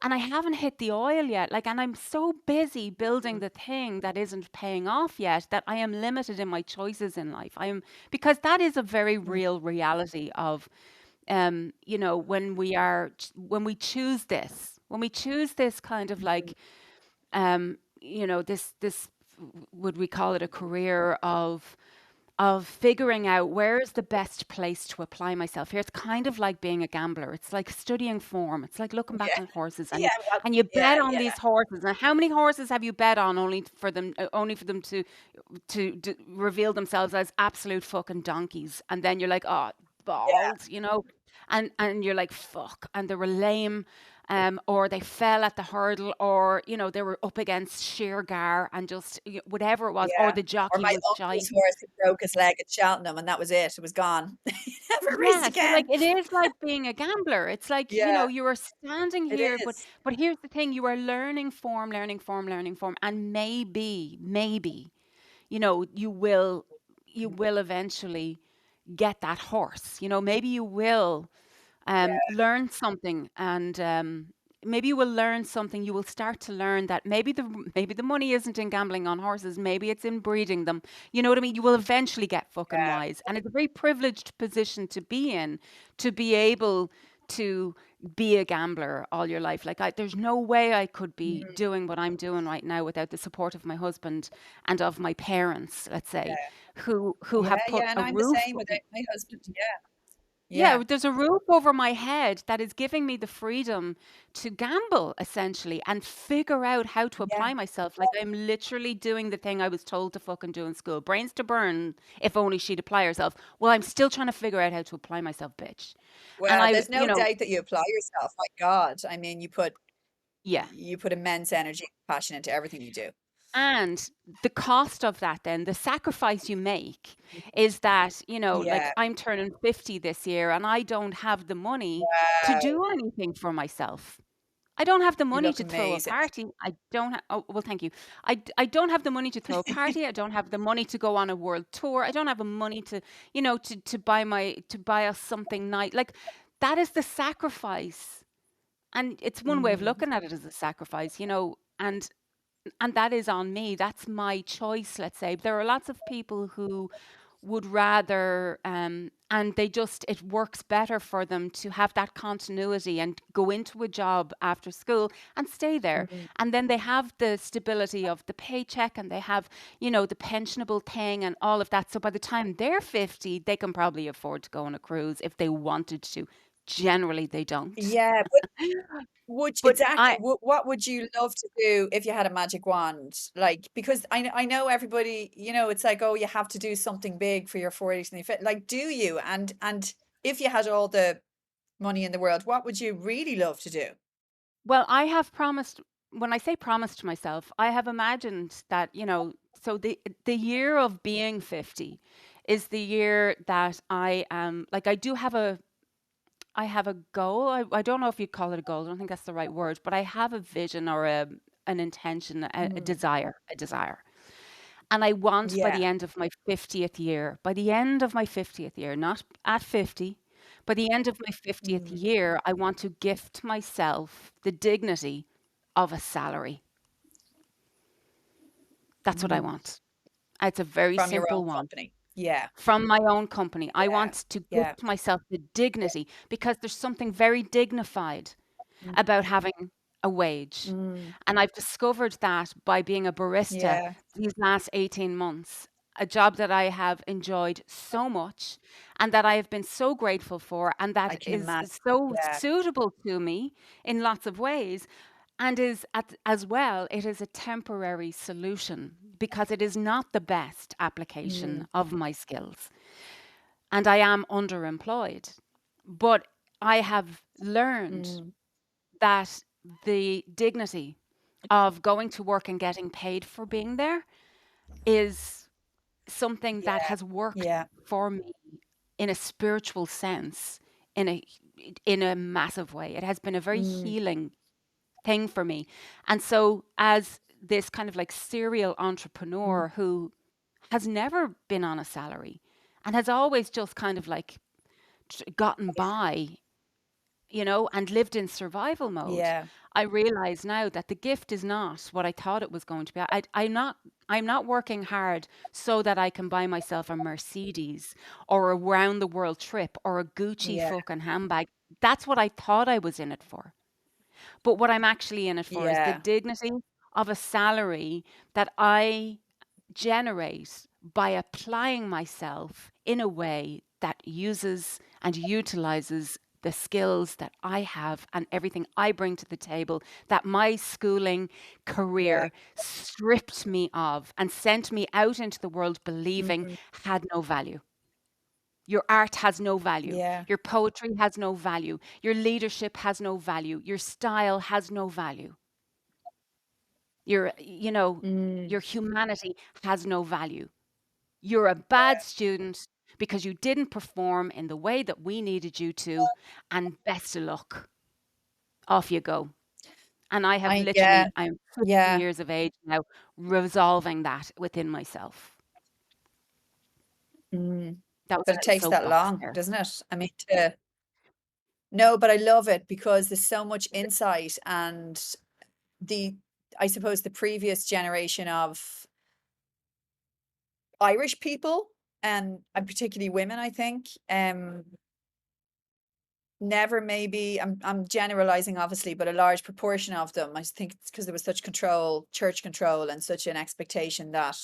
and I haven't hit the oil yet. Like and I'm so busy building Mm, the thing that isn't paying off yet that I am limited in my choices in life. I am because that is a very mm, real reality of when we choose this, kind of mm. like, this would we call it a career of figuring out where's the best place to apply myself here. It's kind of like being a gambler. It's like studying form. It's like looking back Yeah, on horses yeah, well, and you yeah, bet on yeah, these horses. And how many horses have you bet on only for them to reveal themselves as absolute fucking donkeys? And then you're like, oh, yeah, balls, and you're like, fuck, and they were lame, or they fell at the hurdle, or they were up against sheer gar and just whatever it was, or yeah. the Or jockey my was uncle's shite. horse who broke his leg at Cheltenham, and that was it. It was gone. He never raced Yeah, so like again. it is like being a gambler. It's like, Yeah, you are standing it here, but is. here's the thing, you are learning form, learning form, learning form, and maybe, you will eventually get that horse. Maybe you will Yeah, learn something, and maybe you will learn something. You will start to learn that maybe the money isn't in gambling on horses. Maybe it's in breeding them. You know what I mean? You will eventually get fucking yeah. wise, and it's a very privileged position to be in, to be able to be a gambler all your life. Like there's no way I could be Mhm. doing what I'm doing right now without the support of my husband and of my parents, let's say, Yeah, who yeah, have put yeah. And a I'm the roof. same with my husband. Yeah, Yeah, yeah, there's a roof over my head that is giving me the freedom to gamble essentially and figure out how to yeah. apply myself. Like I'm literally doing the thing I was told to fucking do in school. Brains to burn, if only she'd apply herself. Well, I'm still trying to figure out how to apply myself, bitch. And Well, I, there's no doubt that you apply yourself. My God, I mean, yeah. you put immense energy and passion into everything you do. And the cost of that, then, the sacrifice you make is that, like Yeah. I'm turning 50 this year and I don't have the money to Wow, do anything for myself. I don't have the you money look to throw a amazing. party. I don't have, oh, well, thank you. I don't have the money to throw a party. I don't have the money to go on a world tour. I don't have the money to buy us something nice. Like that is the sacrifice. And it's one way of Mm, looking at it as a sacrifice, and that is on me. That's my choice, let's say. There are lots of people who would rather, and it works better for them to have that continuity and go into a job after school and stay there. mm. And then they have the stability of the paycheck and they have, the pensionable thing and all of that. So by the time they're 50, they can probably afford to go on a cruise if they wanted to. Generally, they don't. Yeah, but would But exactly what would you love to do if you had a magic wand? Like, because I know everybody, it's like, oh, you have to do something big for your 40s and your like, do you? And if you had all the money in the world, what would you really love to do? Well, I have promised, when I say promised to myself, I have imagined that, so the year of being 50 is the year that I am like I have a goal. I don't know if you'd call it a goal. I don't think that's the right word, but I have a vision or an intention, Mm. a desire. And I want by Yeah. the end of my 50th year, by the end of my 50th year, not at 50, by the end of my 50th Mm. year, I want to gift myself the dignity of a salary. That's what I Mm. want. It's a very From your simple own one. company. Yeah. From my own company, I Yeah. want to Yeah. gift myself the Yeah. dignity because there's something very dignified Mm. about having a wage. Mm. And I've discovered that by being a barista Yeah. these last 18 months, a job that I have enjoyed so much and that I have been so grateful for, and I that can is imagine. so Yeah. suitable to me in lots of ways. And as well, it is a temporary solution because it is not the best application Mm. of my skills. And I am underemployed. But I have learned Mm. that the dignity of going to work and getting paid for being there is something that Yeah. has worked Yeah. for me in a spiritual sense in a massive way. It has been a very Mm. healing thing for me. And so as this kind of like serial Mm. entrepreneur who has never been on a salary and has always just kind of like gotten by, and lived in survival mode, Yeah. I realize now that the gift is not what I thought it was going to be. I'm not working hard so that I can buy myself a Mercedes or a round the world trip or a Gucci Yeah. fucking handbag. That's what I thought I was in it for. But what I'm actually in it for is the Yeah. dignity of a salary that I generate by applying myself in a way that uses and utilizes the skills that I have and everything I bring to the table that my schooling Yeah. career stripped me of and sent me out into the world believing Mm. had no value. Your art has no value. Yeah. Your poetry has no value. Your leadership has no value. Your style has no value. Your, you know, Mm. your humanity has no value. You're a bad student because you didn't perform in the way that we needed you to, and best of luck. Off you go. And I have Yeah. I'm 50 Yeah. years of age now, resolving that within myself. Mm. That was a But it little takes that soapbox long, there. doesn't it? I mean, no, but I love it because there's so much insight and the, I suppose the previous generation of Irish people and particularly women, I think, never maybe, I'm generalizing obviously, but a large proportion of them, I think it's because there was such control, church control, and such an expectation that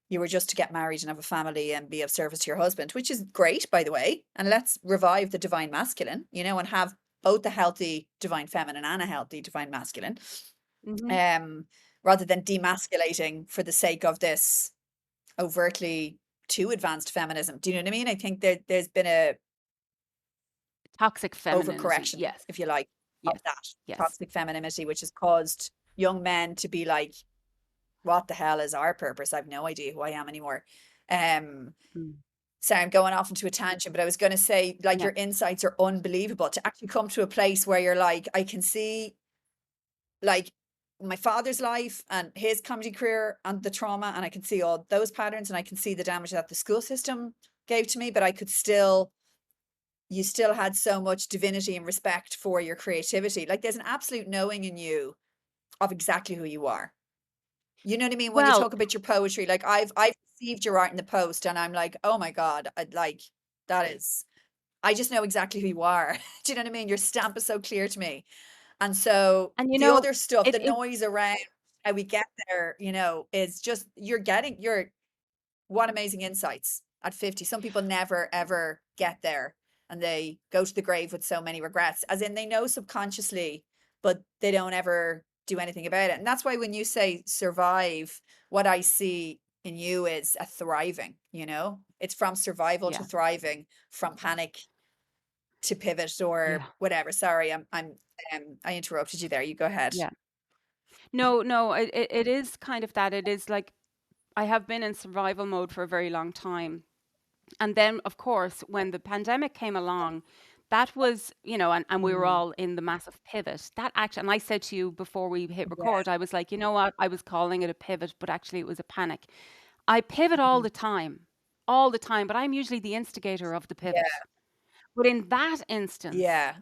you were just to get married and have a family and be of service to your husband, which is great, by the way. And let's revive the divine masculine, and have both a healthy divine feminine and a healthy divine masculine. Hmm. Um, Rather than demasculating for the sake of this overtly too advanced feminism. Do you know what I mean? I think there's been a Toxic femininity. overcorrection, Yes. if you like, of Yes. that Yes. toxic femininity, which has caused young men to be like, what the hell is our purpose? I've no idea who I am anymore. Um, Mm. Sorry, I'm going off into a tangent, but I was going to say, like, Yeah. your insights are unbelievable to actually come to a place where you're like, I can see, like, my father's life and his comedy career and the trauma, and I can see all those patterns, and I can see the damage that the school system gave to me, but I could still, you still had so much divinity and respect for your creativity. Like, there's an absolute knowing in you of exactly who you are. You know what I mean? When you Well, talk about your poetry, like I've received your art in the post, and I'm like, oh my God, I'd like, that is, I just know exactly who you are. Do you know what I mean? Your stamp is so clear to me. And so and the other stuff, it the it noise around how we get there, is just, what amazing insights at 50. Some people never ever get there, and they go to the grave with so many regrets, as in they know subconsciously, but they don't ever do anything about it. And that's why when you say survive, what I see in you is a thriving, it's from survival to yeah. thriving, from panic to pivot or Yeah. whatever. Sorry, I interrupted you there. You go ahead. Yeah. No, no, it is kind of that. It is like I have been in survival mode for a very long time. And then, of course, when the pandemic came along, that was, and we were Mm, all in the massive pivot. That actually, and I said to you before we hit yeah. record, I was like, you know what? I was calling it a pivot, but actually it was a panic. I pivot all the time, but I'm usually the instigator of the pivot. Yeah. But in that instance, Yeah.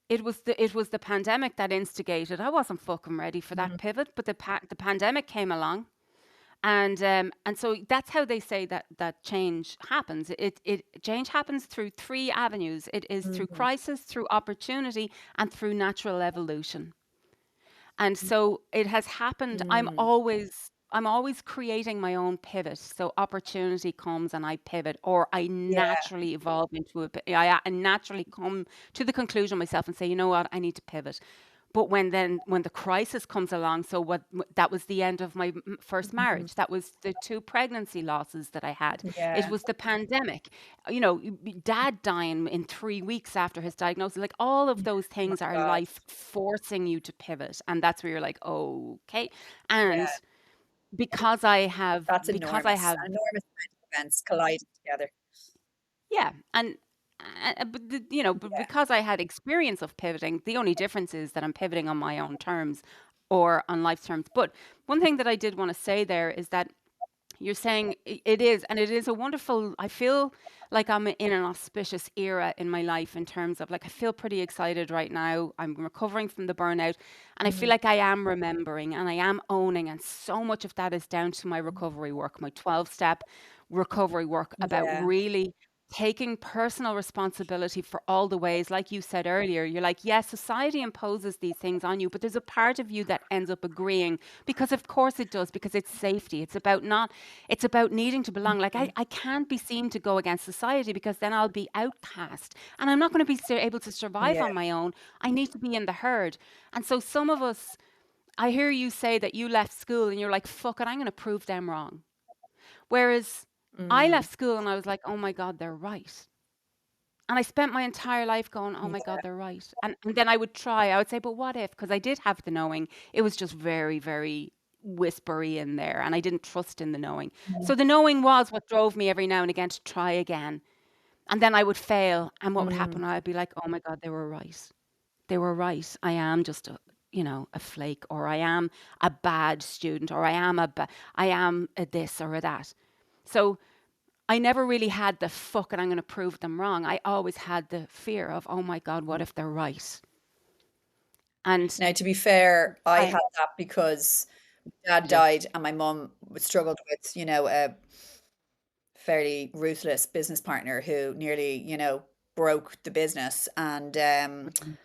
it was the pandemic that instigated. I wasn't fucking ready for that Mhm. pivot, but the pandemic came along, and so that's how they say that change happens. It change happens through three avenues. It is through Mhm. crisis, through opportunity, and through natural evolution. And so it has happened. Mm. I'm always creating my own pivot. So opportunity comes and I pivot, or I Yeah. naturally evolve into I naturally come to the conclusion myself and say, you know what, I need to pivot. But when the crisis comes along, so that was the end of my first Mhm. marriage. That was the two pregnancy losses that I had. It Yeah. was the pandemic. Dad dying in 3 weeks after his diagnosis. Like all of Yeah. those My things are God. life forcing you to pivot, and that's where you're like, okay. And Yeah. because I That's have an enormous amount of events colliding together. Yeah, and but Yeah. because I had experience of pivoting, the only difference is that I'm pivoting on my own terms or on life's terms. But one thing that I did want to say there is that you're saying it is, and it is a wonderful. I feel like I'm in an auspicious era in my life in terms of like I feel pretty excited right now. I'm recovering from the burnout, and I feel Mhm. like I am remembering and I am owning, and so much of that is down to my recovery work, my 12-step recovery work about Yeah. really taking personal responsibility for all the ways, like you said earlier, you're like, yes, society imposes these things on you, but there's a part of you that ends up agreeing because of course it does, because it's safety. It's about needing to belong. Like Mhm. I can't be seen to go against society because then I'll be outcast and I'm not going to be able to survive Yeah. on my own. I need to be in the herd. And so some of us, I hear you say that you left school and you're like, fuck it, I'm going to prove them wrong. Whereas I Mm. left school and I was like, oh my God, they're right. And I spent my entire life going, oh my Yeah. God, they're right. And then I would say, but what if? Because I did have the knowing. It was just very, very whispery in there. And I didn't trust in the knowing. Mhm. So the knowing was what drove me every now and again to try again. And then I would fail. And what would Mm. happen? I'd be like, oh my God, they were right. They were right. I am just a flake, or I am a bad student, or I am a this or a that. So I never really had the fuck and I'm going to prove them wrong. I always had the fear of, oh my God, what if they're right? And Now, to be fair, I I, had that because dad did you? died and my mum struggled with, a fairly ruthless business partner who nearly, broke the business. Mhm.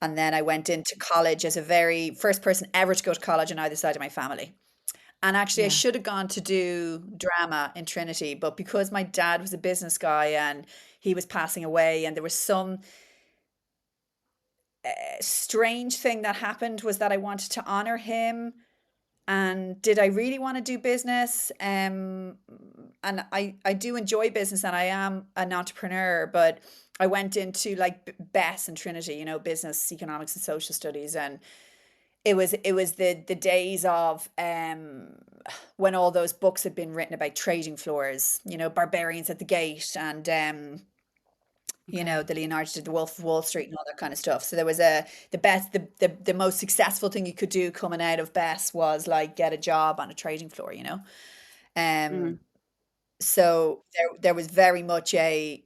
And then I went into college as a very first person ever to go to college on either side of my family. And actually, I Yeah. should have gone to do drama in Trinity, but because my dad was a business guy and he was passing away, and there was some strange thing that happened was that I wanted to honor him. And did I really want to do business? And I do enjoy business and I am an entrepreneur, but I went into like BES and Trinity, business, economics and social studies. And it was the days of when all those books had been written about trading floors, Barbarians at the Gate and Okay. the Leonardo did the Wolf of Wall Street and all that kind of stuff. So there was the most successful thing you could do coming out of BES was like get a job on a trading floor. Mm. Um, so there was very much uh,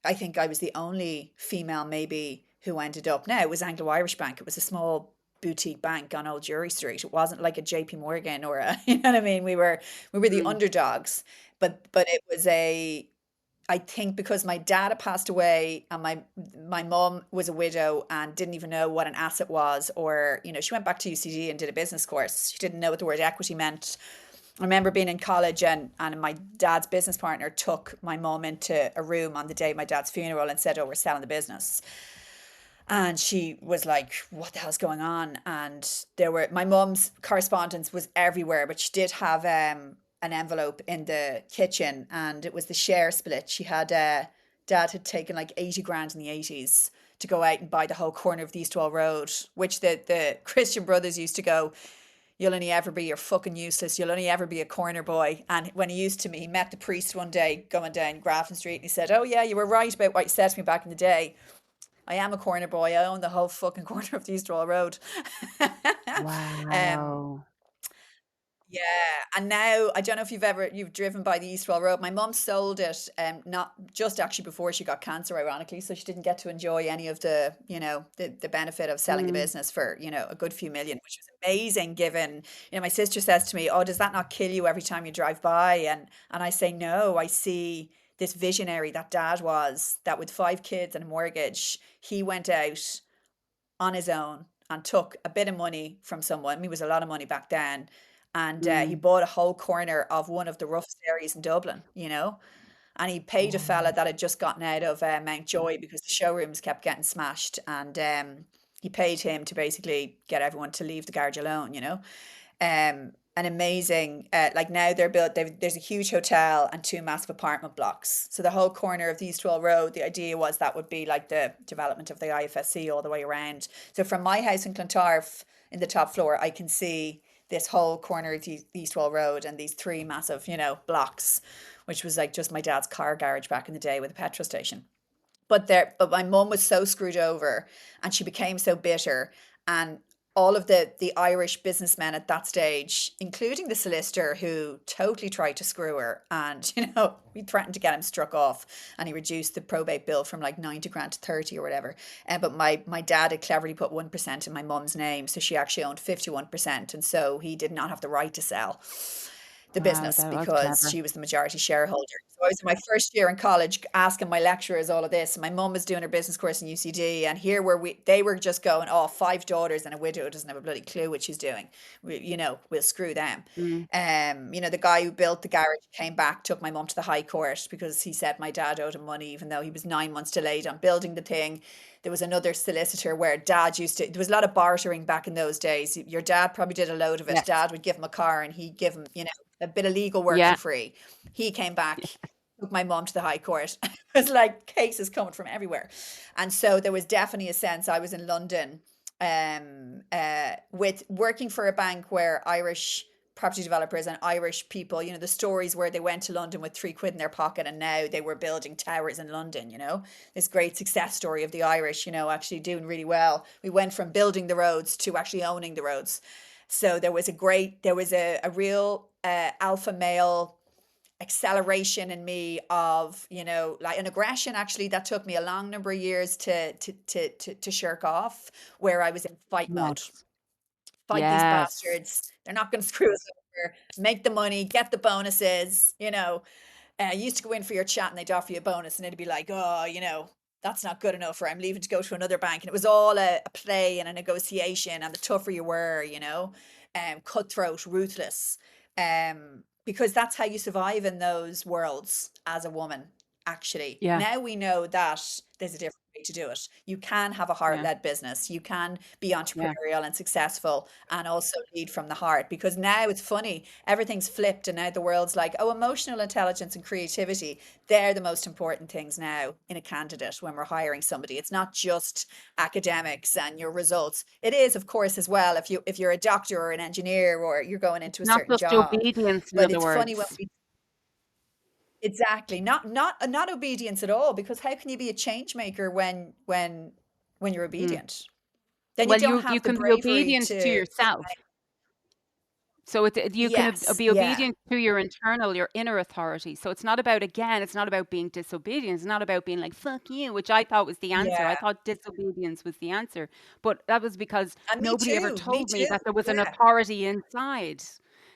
I think I was the only female maybe who ended up. Now it was Anglo-Irish Bank. It was a small boutique bank on Old Jury Street. It wasn't like a JP Morgan or a, you know what I mean? We were the Mm. underdogs, but it was I think because my dad had passed away and my mom was a widow and didn't even know what an asset was, or she went back to UCD and did a business course. She didn't know what the word equity meant. I remember being in college and my dad's business partner took my mom into a room on the day of my dad's funeral and said, "Oh, we're selling the business." And she was like, "What the hell's going on?" And my mum's correspondence was everywhere, but she did have an envelope in the kitchen, and it was the share split. Dad had taken like 80 grand in the 80s to go out and buy the whole corner of the Eastwell Road, which the Christian Brothers used to go. you'll only ever be, you're fucking useless. You'll only ever be a corner boy. And when he used to me, he met the priest one day going down Grafton Street and he said, "Oh, yeah, you were right about what you said to me back in the day. I am a corner boy. I own the whole fucking corner of the East Wall Road." um, Wow. yeah, and now I don't know if you've driven by the Eastwell Road. My mum sold it, not just actually before she got cancer, ironically, so she didn't get to enjoy any of the, the benefit of selling the Mm, business for, a good few million, which was amazing. Given, my sister says to me, "Oh, does that not kill you every time you drive by?" And I say, "No, I see." This visionary that dad was, that with 5 kids and a mortgage, he went out on his own and took a bit of money from someone. I mean, it was a lot of money back then. And he mm, bought a whole corner of one of the roughest areas in Dublin, and he paid a fella wow. that had just gotten out of Mountjoy because the showrooms kept getting smashed. And he paid him to basically get everyone to leave the garage alone. An amazing, like now there's a huge hotel and 2 massive apartment blocks. So the whole corner of the East Wall Road, the idea was that would be like the development of the IFSC all the way around. So from my house in Clontarf in the top floor, I can see this whole corner of the East Wall Road and these 3 massive, blocks, which was like just my dad's car garage back in the day with a petrol station. But my mum was so screwed over, and she became so bitter, and all of the Irish businessmen at that stage, including the solicitor who totally tried to screw her, and we threatened to get him struck off, and he reduced the probate bill from like 90 grand to 30 or whatever. But my dad had cleverly put 1% in my mum's name, so she actually owned 51%, and so he did not have the right to sell the Wow, business that was because clever. she was the majority shareholder. So I was in my first year in college asking my lecturers all of this. And my mum was doing her business course in UCD, and here were they were just going, "Oh, 5 daughters and a widow doesn't have a bloody clue what she's doing. We'll screw them." Mm, The guy who built the garage came back, took my mum to the High Court because he said my dad owed him money, even though he was 9 months delayed on building the thing. There was another solicitor where dad used to, there was a lot of bartering back in those days. Your dad probably did a load of it. yes. Dad would give him a car and he'd give him, a bit of legal work for Yeah. free. He came back, took my mom to the High Court. It was like cases coming from everywhere. And so there was definitely a sense. I was in London with working for a bank where Irish property developers and Irish people, the stories where they went to London with 3 quid in their pocket and now they were building towers in London. This great success story of the Irish, actually doing really well. We went from building the roads to actually owning the roads. So there was a real alpha male acceleration in me of, like an aggression actually that took me a long number of years to shirk off, where I was in fight mode. Yes. Fight these Yes. bastards. They're not going to screw us over. Make the money, get the bonuses. You used to go in for your chat and they'd offer you a bonus and it'd be like, "Oh, that's not good enough," or "I'm leaving to go to another bank." And it was all a play and a negotiation. And the tougher you were, cutthroat, ruthless. Because that's how you survive in those worlds as a woman, actually. Yeah. Now we know that there's a different way to do it. You can have a Yeah. heart-led business. You can be Yeah. entrepreneurial and successful and also lead from the heart, because now it's funny, everything's flipped and now the world's like, "Oh, emotional intelligence and creativity, they're the most important things now in a candidate when we're hiring somebody. It's not just academics and your results." It is, of course, as well, if you're a doctor or an engineer or you're going into a Not certain just job. obedience, in But other it's funny when words. we exactly, not obedience at all, because how can you be a change maker when you're Mm. obedient? Then you Well, don't you have the can be bravery obedient to to yourself. So you can yes, be yeah, obedient to your internal, your inner authority. So it's not about, again, it's not about being disobedient. It's not about being like, fuck you, which I thought was the answer. I yeah. thought disobedience was the answer. But that was because And nobody ever me told me too. that there was an Yeah, authority inside.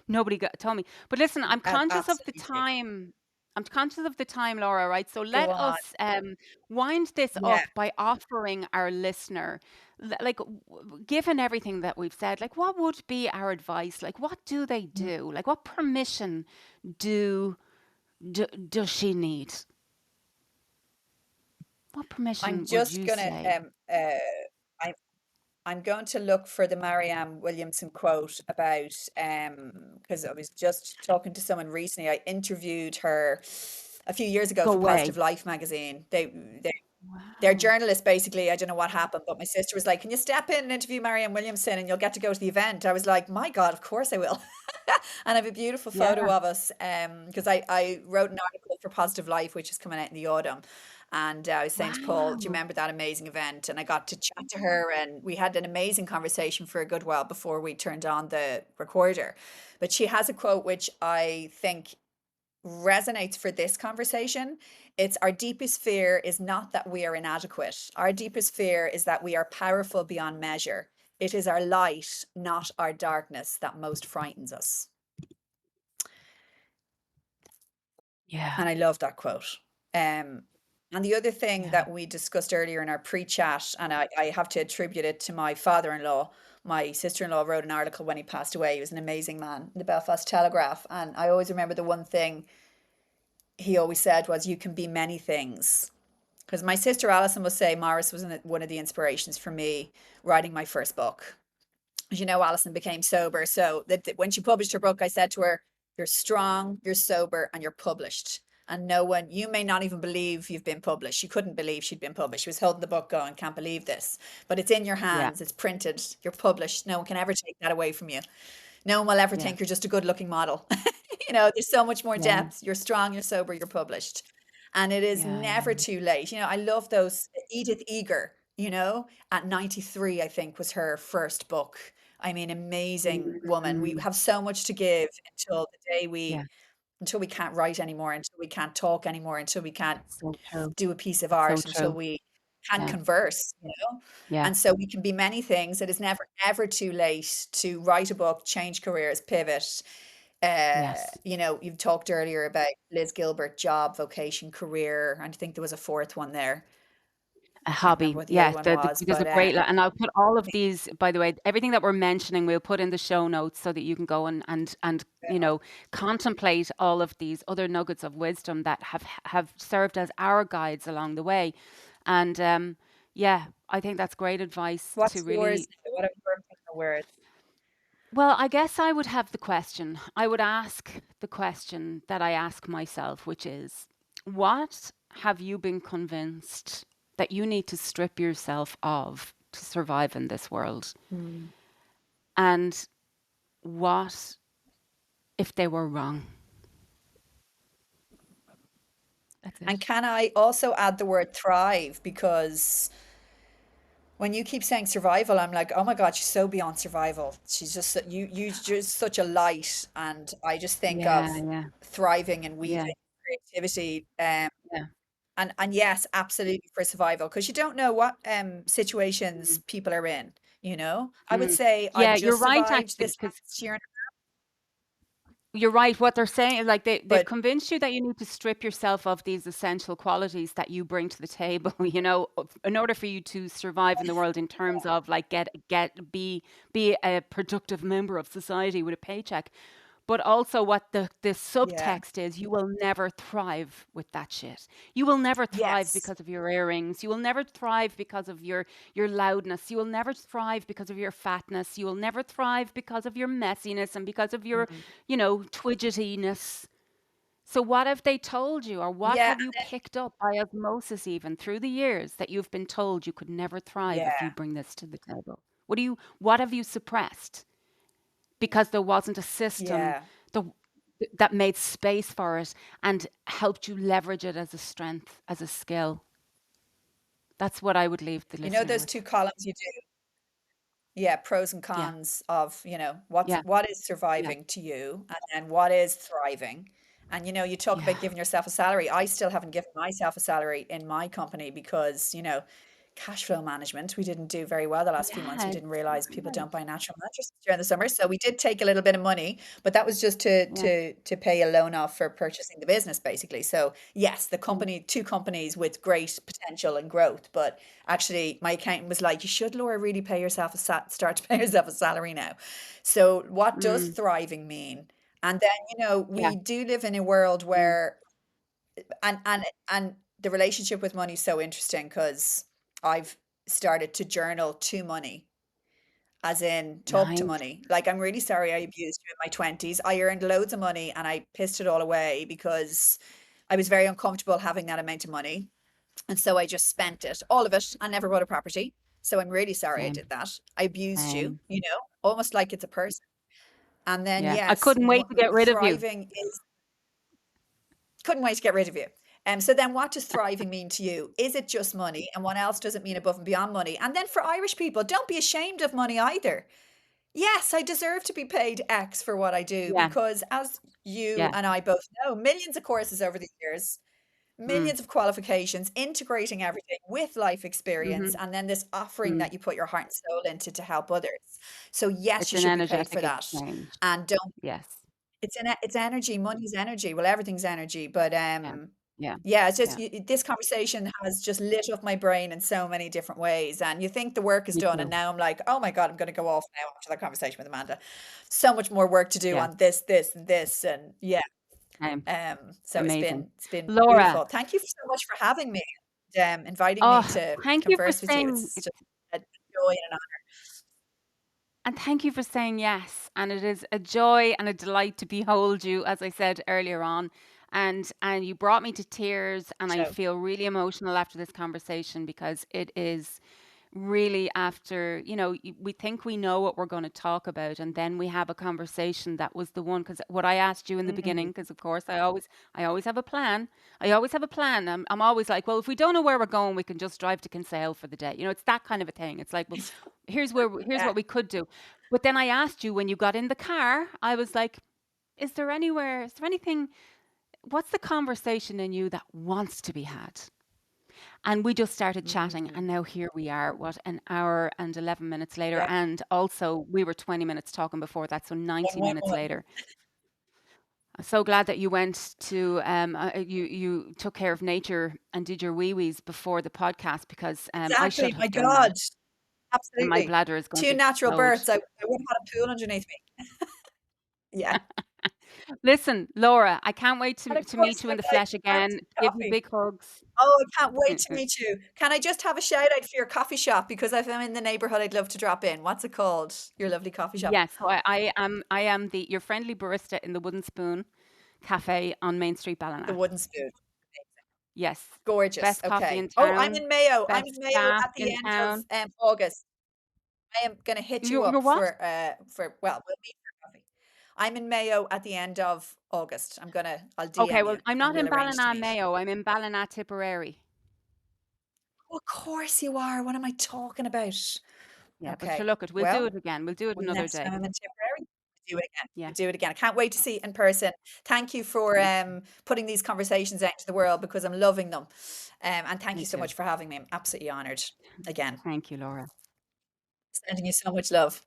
Nobody told me. But listen, I'm conscious of the absolutely. time. I'm conscious of the time, Laura, right? So Go let on. us wind this Yeah. up by offering our listener, like, given everything that we've said, like, what would be our advice? Like, what do they Mm. do? Like, what permission do, does she need? What I'm permission would just you gonna say? I'm I'm going to look for the Marianne Williamson quote about because I was just talking to someone recently. I interviewed her a few years ago Go for away. Positive Life magazine. They They're Wow. journalists basically. I don't know what happened, but my sister was like, "Can you step in and interview Marianne Williamson and you'll get to go to the event?" I was like, "My God, of course I will." And I have a beautiful photo Yeah. of us because I wrote an article for Positive Life, which is coming out in the autumn. And I was saying to Paul, "Do you Wow. remember that amazing event?" And I got to chat to her, and we had an amazing conversation for a good while before we turned on the recorder. But she has a quote which I think resonates for this conversation. It's our deepest fear is not that we are inadequate. Our deepest fear is that we are powerful beyond measure. It is our light, not our darkness, that most frightens us. Yeah. And I love that quote. Um, and the other thing Yeah. that we discussed earlier in our pre-chat, and I have to attribute it to my father-in-law. My sister-in-law wrote an article when he passed away. He was an amazing man in the Belfast Telegraph. And I always remember the one thing he always said was, "You can be many things." Because my sister Alison will say Morris was one of the inspirations for me writing my first book. As you know, Alison became sober. So that when she published her book, I said to her, "You're strong, you're sober, and you're published." And no one, you may not even believe you've been published. She couldn't believe she'd been published. She was holding the book going, "Can't believe this." But it's in your Yeah. hands, it's printed, you're published. No one can ever take that away from you. No one will ever Yeah. think you're just a good looking model. There's so much more Yeah. depth. You're strong, you're sober, you're published. And it is Yeah. never Yeah. too late. I love those. Edith Eger, at 93, I think was her first book. I mean, amazing woman. We Mm. have so much to give until the day Yeah. until we can't write anymore, until we can't talk anymore, until we can't So true. do a piece of So art, until true. we can Yeah. converse. Yeah. And so we can be many things. It is never, ever too late to write a book, change careers, pivot. Yes. You've talked earlier about Liz Gilbert, job, vocation, career, and I think there was a fourth one there. A Can't remember hobby. what the other Yeah, one was, there's a but great lot, and I'll put all of these, by the way, everything that we're mentioning, we'll put in the show notes so that you can go and contemplate all of these other nuggets of wisdom that have served as our guides along the way. And yeah, I think that's great advice to what's yours? really. What are your final words? Well, I guess I would have the question. I would ask the question that I ask myself, which is, what have you been convinced that you need to strip yourself of to survive in this world? Hmm. And what if they were wrong? That's And it. can I also add the word thrive? Because when you keep saying survival, I'm like, oh my God, she's so beyond survival. She's just you just such a light, and I just think Yeah, of yeah, thriving and yeah, weaving creativity. yeah. And yes, absolutely for survival, because you don't know what situations Mm, people are in. I would mm. say I've Yeah, you're just right, survived actually, this because past year, you're right. What they're saying, like they've but convinced you that you need to strip yourself of these essential qualities that you bring to the table, in order for you to survive in the world in terms of like be a productive member of society with a paycheck. But also what the yeah, subtext is, you will never thrive with that shit. You will never thrive yes, because of your earrings. You will never thrive because of your loudness. You will never thrive because of your fatness. You will never thrive because of your messiness and because of your, mm, twidgetiness. So what have they told you, or what yeah, have you picked up by osmosis even through the years that you've been told you could never thrive if you yeah, bring this to the table? What have you suppressed? Because there wasn't a system yeah. the, that made space for it and helped you leverage it as a strength, as a skill. That's what I would leave the You know listener those with. two columns you do? Yeah, pros and Yeah, cons of, what's yeah, what is yeah, surviving to you and then what is thriving. And you talk about yeah, giving yourself a salary. I still haven't given myself a salary in my company because, cash flow management, we didn't do very well the last few months. We yeah. didn't realize people Right. don't buy natural mattresses during the summer. So we did take a little bit of money, but that was just to Yeah. to to pay a loan off for purchasing the business, basically. So yes, Mm, two companies with great potential and growth, but actually, my accountant was like, "You should, Laura, really pay yourself start to pay yourself a salary now." So, what does mm, thriving mean? And then, yeah. we do live in a world Mm, where, and the relationship with money is so interesting because I've started to journal to money, as in talk to nice. money. Like, I'm really sorry I abused you in my 20s. I earned loads of money and I pissed it all away because I was very uncomfortable having that amount of money. And so I just spent it, all of it, and never bought a property. So I'm really sorry I Same, did that. I abused you, same. almost like it's a person. And then, Yeah, I yes, couldn't wait to get rid of you. thriving is couldn't wait to get rid of you. So then what does thriving mean to you? Is it just money? And what else does it mean above and beyond money? And then for Irish people, don't be ashamed of money either. Yes, I deserve to be paid X for what I do Yeah, because, as you yeah. and I both know, millions of courses over the years, Mm, millions of qualifications, integrating everything with life experience, mhm, and then this offering mm. that you put your heart and soul into to help others. So, yes, It's you an should be paid for energetic that. exchange. And don't, Yes. it's energy, money's energy. Well, everything's energy. But Yeah, yeah, yeah, it's just yeah. this conversation has just lit up my brain in so many different ways. And you think the work is Me done, and too. now I'm like, oh my God, I'm going to go off now after that conversation with Amanda. So much more work to do Yeah, on this, and this, and yeah. same. So Amazing. it's been Laura, beautiful. Thank you so much for having me and inviting me oh, to thank you for converse with you. saying It's just a joy and an and thank you for saying yes. And it is a joy and a delight to behold you, as I said earlier on. And you brought me to tears, and I honor. feel really emotional after this conversation because it is really after, we think we know what we're going to talk about, and then we have a conversation that was the one. Because what I asked you in the beginning, Mm, because of course I always have a plan. I always have a plan. I'm always like, well, if we don't know where we're going, we can just drive to Kinsale for the day. It's that kind of a thing. It's like, well, here's yeah. what we could do. But then I asked you when you got in the car, I was like, is there anything, what's the conversation in you that wants to be had? And we just started chatting, Mm, and now here we are, what, an hour and 11 minutes later. yeah. And also, we were 20 minutes talking before that, so 90 minutes 111. later. I'm so glad that you went to, you took care of nature and did your wee wees before the podcast because I should Exactly. My have done that, God. and my Absolutely. bladder is going to Two natural explode. births. I would have had a pool underneath me. Yeah. Listen, Laura, I can't wait And to, of to course, meet you in I'd the like flesh again. fancy Give you coffee. big hugs. Oh, I can't wait to meet you. Can I just have a shout out for your coffee shop? Because if I'm in the neighborhood, I'd love to drop in. What's it called? Your lovely coffee shop. Yes, so I am the your friendly barista in the Wooden Spoon Cafe on Main Street, The Ballina. Wooden Spoon. Yes, Gorgeous. best coffee Okay. in Oh, I'm town, in Mayo. I'm best in Mayo staff at the in end of town. August. I am going to hit you You're up what? for well, we'll meet for coffee. I'm in Mayo at the end of August. I'll Okay, DM well, you I'm and not we'll in arrange to Ballina meet. Mayo. I'm in Ballina Tipperary. Oh, of course you are. What am I talking about? Yeah, but sure, Okay. look, we'll do Well, it again. We'll do it well, another next time day. I'm in Tipperary, we'll do it again. Yeah. We'll do it again. I can't wait to see it in person. Thank you for Me, putting these conversations out into the world because I'm loving them. And thank me you so too. much for having me. I'm absolutely honored again. Thank you, Laura. Sending you so much love.